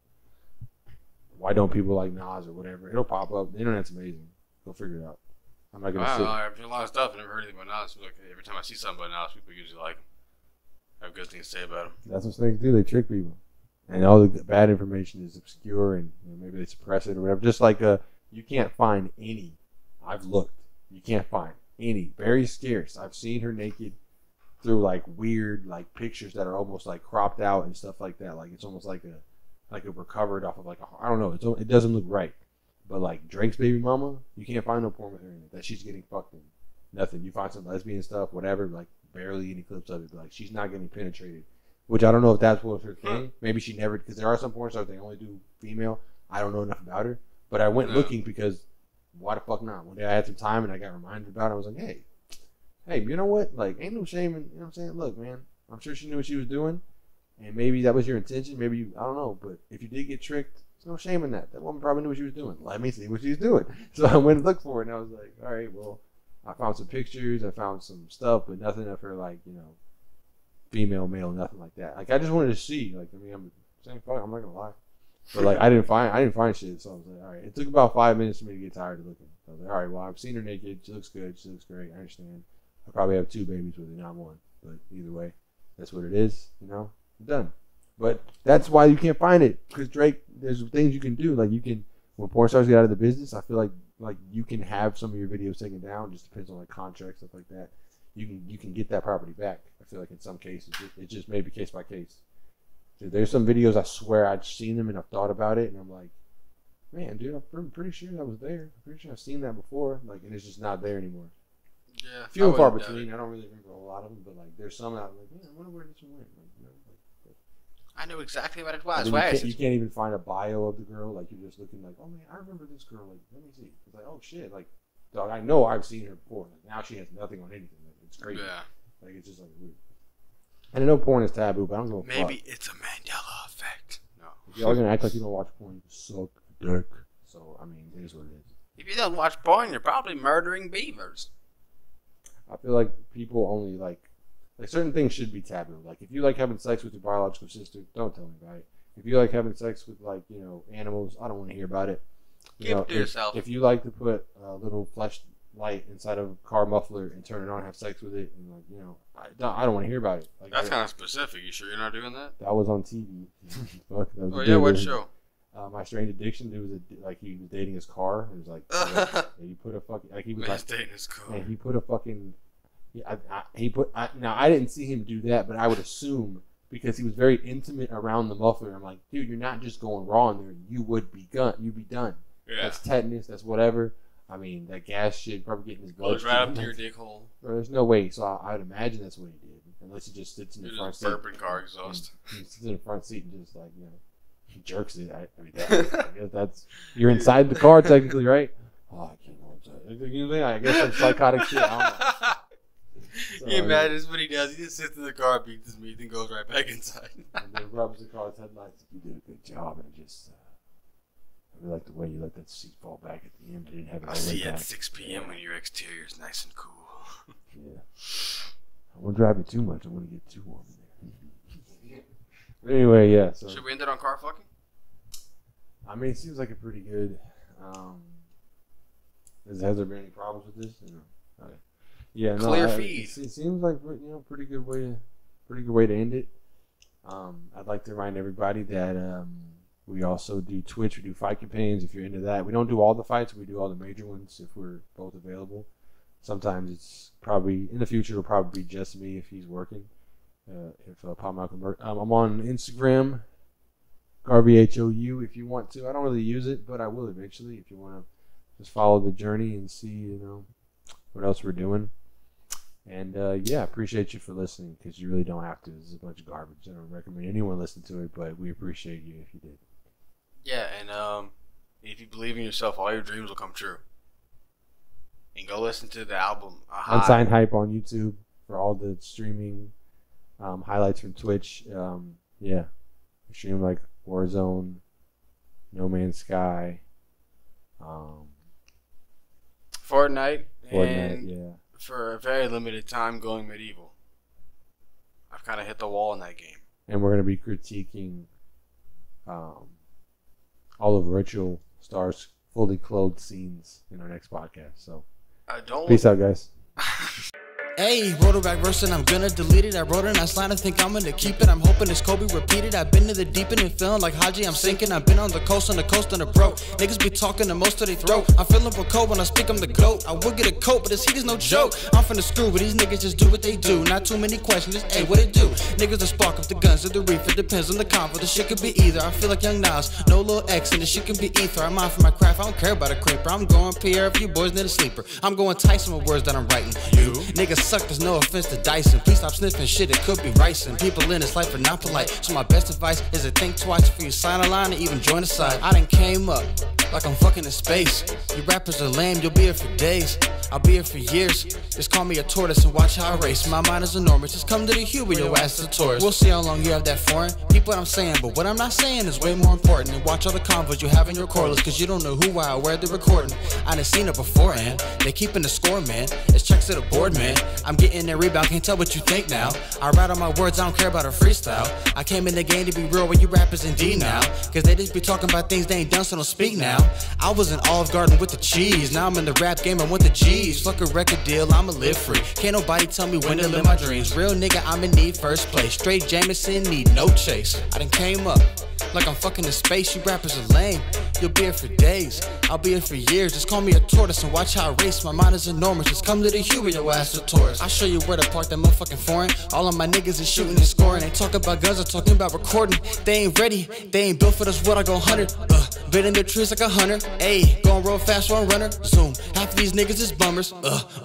why don't people like Nas or whatever? It'll pop up. The internet's amazing. Go figure it out. I'm not gonna sit. I've seen a lot of stuff. I never heard anything about Nas. Like every time I see something about Nas, people usually like him. I have good things to say about him. That's what snakes do. They trick people, and all the bad information is obscure, and maybe they suppress it or whatever. Just like you can't find any. I've looked. You can't find any. Very scarce. I've seen her naked through like weird like pictures that are almost like cropped out and stuff like that. Like it's almost like a recovered off of like I don't know. It doesn't look right. But like Drake's baby mama, you can't find no porn with her in it that she's getting fucked in. Nothing. You find some lesbian stuff, whatever, like barely any clips of it. But like she's not getting penetrated. Which I don't know if that's what her thing. Maybe she never, because there are some porn stars they only do female. I don't know enough about her. But I went looking because why the fuck not? One day I had some time and I got reminded about it. I was like, hey, you know what? Like ain't no shame in, you know what I'm saying? Look, man, I'm sure she knew what she was doing. And maybe that was your intention. Maybe you, I don't know. But if you did get tricked, there's no shame in that. That woman probably knew what she was doing. Let me see what she was doing. So I went and looked for it, and I was like, all right, well, I found some pictures. I found some stuff, but nothing of her, like, you know, female, male, nothing like that. Like, I just wanted to see. Like, I mean, I'm saying, fuck, I'm not going to lie. But, like, I didn't find shit. So I was like, all right. It took about 5 minutes for me to get tired of looking. I was like, all right, well, I've seen her naked. She looks good. She looks great. I understand. I probably have 2 babies with her, not 1. But either way, that's what it is. You know, I'm done. But that's why you can't find it, because Drake, there's things you can do. Like you can, when porn stars get out of the business, I feel like you can have some of your videos taken down. Just depends on like contracts, stuff like that. You can get that property back. I feel like in some cases, it just may be case by case. So there's some videos I swear I've seen them and I've thought about it, and I'm like, man, dude, I'm pretty sure that was there. I'm pretty sure I've seen that before. Like, and it's just not there anymore. Yeah, few and far between. I don't really remember a lot of them, but like there's some that I'm like, man, I wonder where this one went. Like, you know, I knew exactly what it was. You can't even find a bio of the girl. Like you're just looking like, oh man, I remember this girl. Like, let me see. It's like, oh shit, like, dog, I know I've seen her before. Like now she has nothing on anything. Like, it's crazy. Yeah. Like it's just like weird. And I know porn is taboo, but I don't know. Maybe it's a Mandela effect. No. If y'all gonna act like you don't watch porn, you suck dick. So I mean, it is what it is. If you don't watch porn, you're probably murdering beavers. I feel like people only like certain things should be taboo. Like if you like having sex with your biological sister, don't tell me about it. If you like having sex with like, you know, animals, I don't want to hear about it. Keep it to yourself. If you like to put a little flashlight inside of a car muffler and turn it on, and have sex with it, and like, you know, I don't want to hear about it. Like, that's kind of specific. You sure you're not doing that? That was on TV. Fuck, that was what show? My Strange Addiction. It was like he was dating his car. It was like he put a fucking like he was like dating his car. And he put a fucking. Now I didn't see him do that, but I would assume because he was very intimate around the muffler. I'm like, dude, you're not just going raw in there. You would be done. You'd be done. Yeah. That's tetanus. That's whatever. I mean, that gas shit probably getting his blood. Goes right up to your dick hole. Bro, there's no way. So I would imagine that's what he did, unless he just sits in the front seat. Burping car exhaust. He sits in the front seat and just like he jerks it. I guess that's you're inside the car technically, right? Oh, I can't go inside. You know, I guess some psychotic shit. I don't know. So, you imagine that's what he does. He just sits in the car, beats his meat, and goes right back inside. And then rubs the car's headlights. You did a good job, and just I really like the way you let that seat fall back at the end. But didn't have it. I'll see you at 6 p.m. when your exterior is nice and cool. Yeah, I won't drive it too much. I want to get too warm in there. But anyway, yeah. So should we end it on car fucking? I mean, it seems like a pretty good. Has there been any problems with this? No. Okay. Yeah, clear feed. It seems like pretty good way to end it. I'd like to remind everybody that we also do Twitch. We do fight campaigns. If you're into that, we don't do all the fights. We do all the major ones if we're both available. Sometimes it's probably in the future. It'll probably be just me if he's working. If popmalcolm works. I'm on Instagram, Garveyhou. If you want to, I don't really use it, but I will eventually. If you want to just follow the journey and see, what else we're doing. And yeah, appreciate you for listening because you really don't have to. This is a bunch of garbage. I don't recommend anyone listen to it, but we appreciate you if you did. Yeah, and if you believe in yourself, all your dreams will come true. And go listen to the album Unsigned Hype on YouTube for all the streaming highlights from Twitch. Yeah, we stream like Warzone, No Man's Sky, Fortnite, and yeah. For a very limited time, going medieval. I've kind of hit the wall in that game. And we're going to be critiquing all of Rachel Starr's fully clothed scenes in our next podcast. So, peace out, guys. Hey, wrote a back verse and I'm gonna delete it. I wrote a nice line, I think I'm gonna keep it. I'm hoping it's Kobe repeated. I've been to the deep end and feeling like Haji, I'm sinking. I've been on the coast on the broke. Niggas be talking the most of they throat. I'm feeling for cold when I speak, I'm the GOAT. I would get a coat, but this heat is no joke. I'm finna screw, but these niggas just do what they do. Not too many questions, just hey, what it do? Niggas the spark of the guns of the reefer. Depends on the convo, the shit could be either. I feel like Young Nas, no little X, and the shit can be ether. I'm out for my craft, I don't care about a creeper. I'm going PR if you boys need a sleeper. I'm going Tyson with words that I'm writing. You niggas suck, there's no offense to Dyson. Please stop sniffing shit, it could be ricin'. People in this life are not polite, so my best advice is to think twice before you sign a line or even join a side. I done came up like I'm fucking in space. You rappers are lame, you'll be here for days. I'll be here for years. Just call me a tortoise and watch how I race. My mind is enormous, just come to the Hue with your ass is a tourist. We'll see how long you have that foreign. Peep what I'm saying, but what I'm not saying is way more important. And watch all the convos you have in your cordless, cause you don't know who, why, or where they're recording. I done seen it beforehand. They keeping the score, man. It's checks to the board, man. I'm getting that rebound, can't tell what you think now. I write all my words, I don't care about a freestyle. I came in the game to be real with you rappers indeed now. Cause they just be talking about things they ain't done, so don't speak now. I was in Olive Garden with the cheese. Now I'm in the rap game, I want the G's. Fuck a record deal, I'ma live free. Can't nobody tell me when to live my dreams. Real nigga, I'm in need first place. Straight Jameson, need no chase. I done came up like I'm fucking in space. You rappers are lame, you'll be here for days. I'll be here for years. Just call me a tortoise and watch how I race. My mind is enormous, just come to the Hue with your ass a tourist. I'll show you where to park that motherfucking foreign. All of my niggas is shooting and scoring. They talk about guns, I'm talking about recording. They ain't ready, they ain't built for this what I go 100. Been in the trees like a hunter. Ayy, going real fast for a runner. Zoom, half of these niggas is bummers.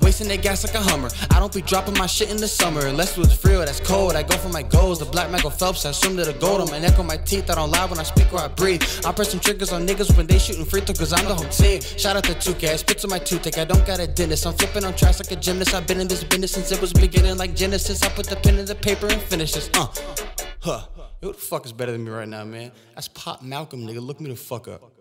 Wasting their gas like a Hummer. I don't be dropping my shit in the summer unless it was free or that's cold. I go for my goals, the black Michael Phelps. I assume that the gold on my neck, on my teeth. I don't lie when I speak or I breathe. I press some triggers on niggas when they shooting free throw, cause I'm the whole team. Shout out to 2K, I spit to my toothache. I don't got a dentist, I'm flipping on tracks like a gymnast. I've been in this business since it was beginning like Genesis. I put the pen in the paper and finish this. Who the fuck is better than me right now, man? That's Pop Malcolm, nigga. Look me the fuck up.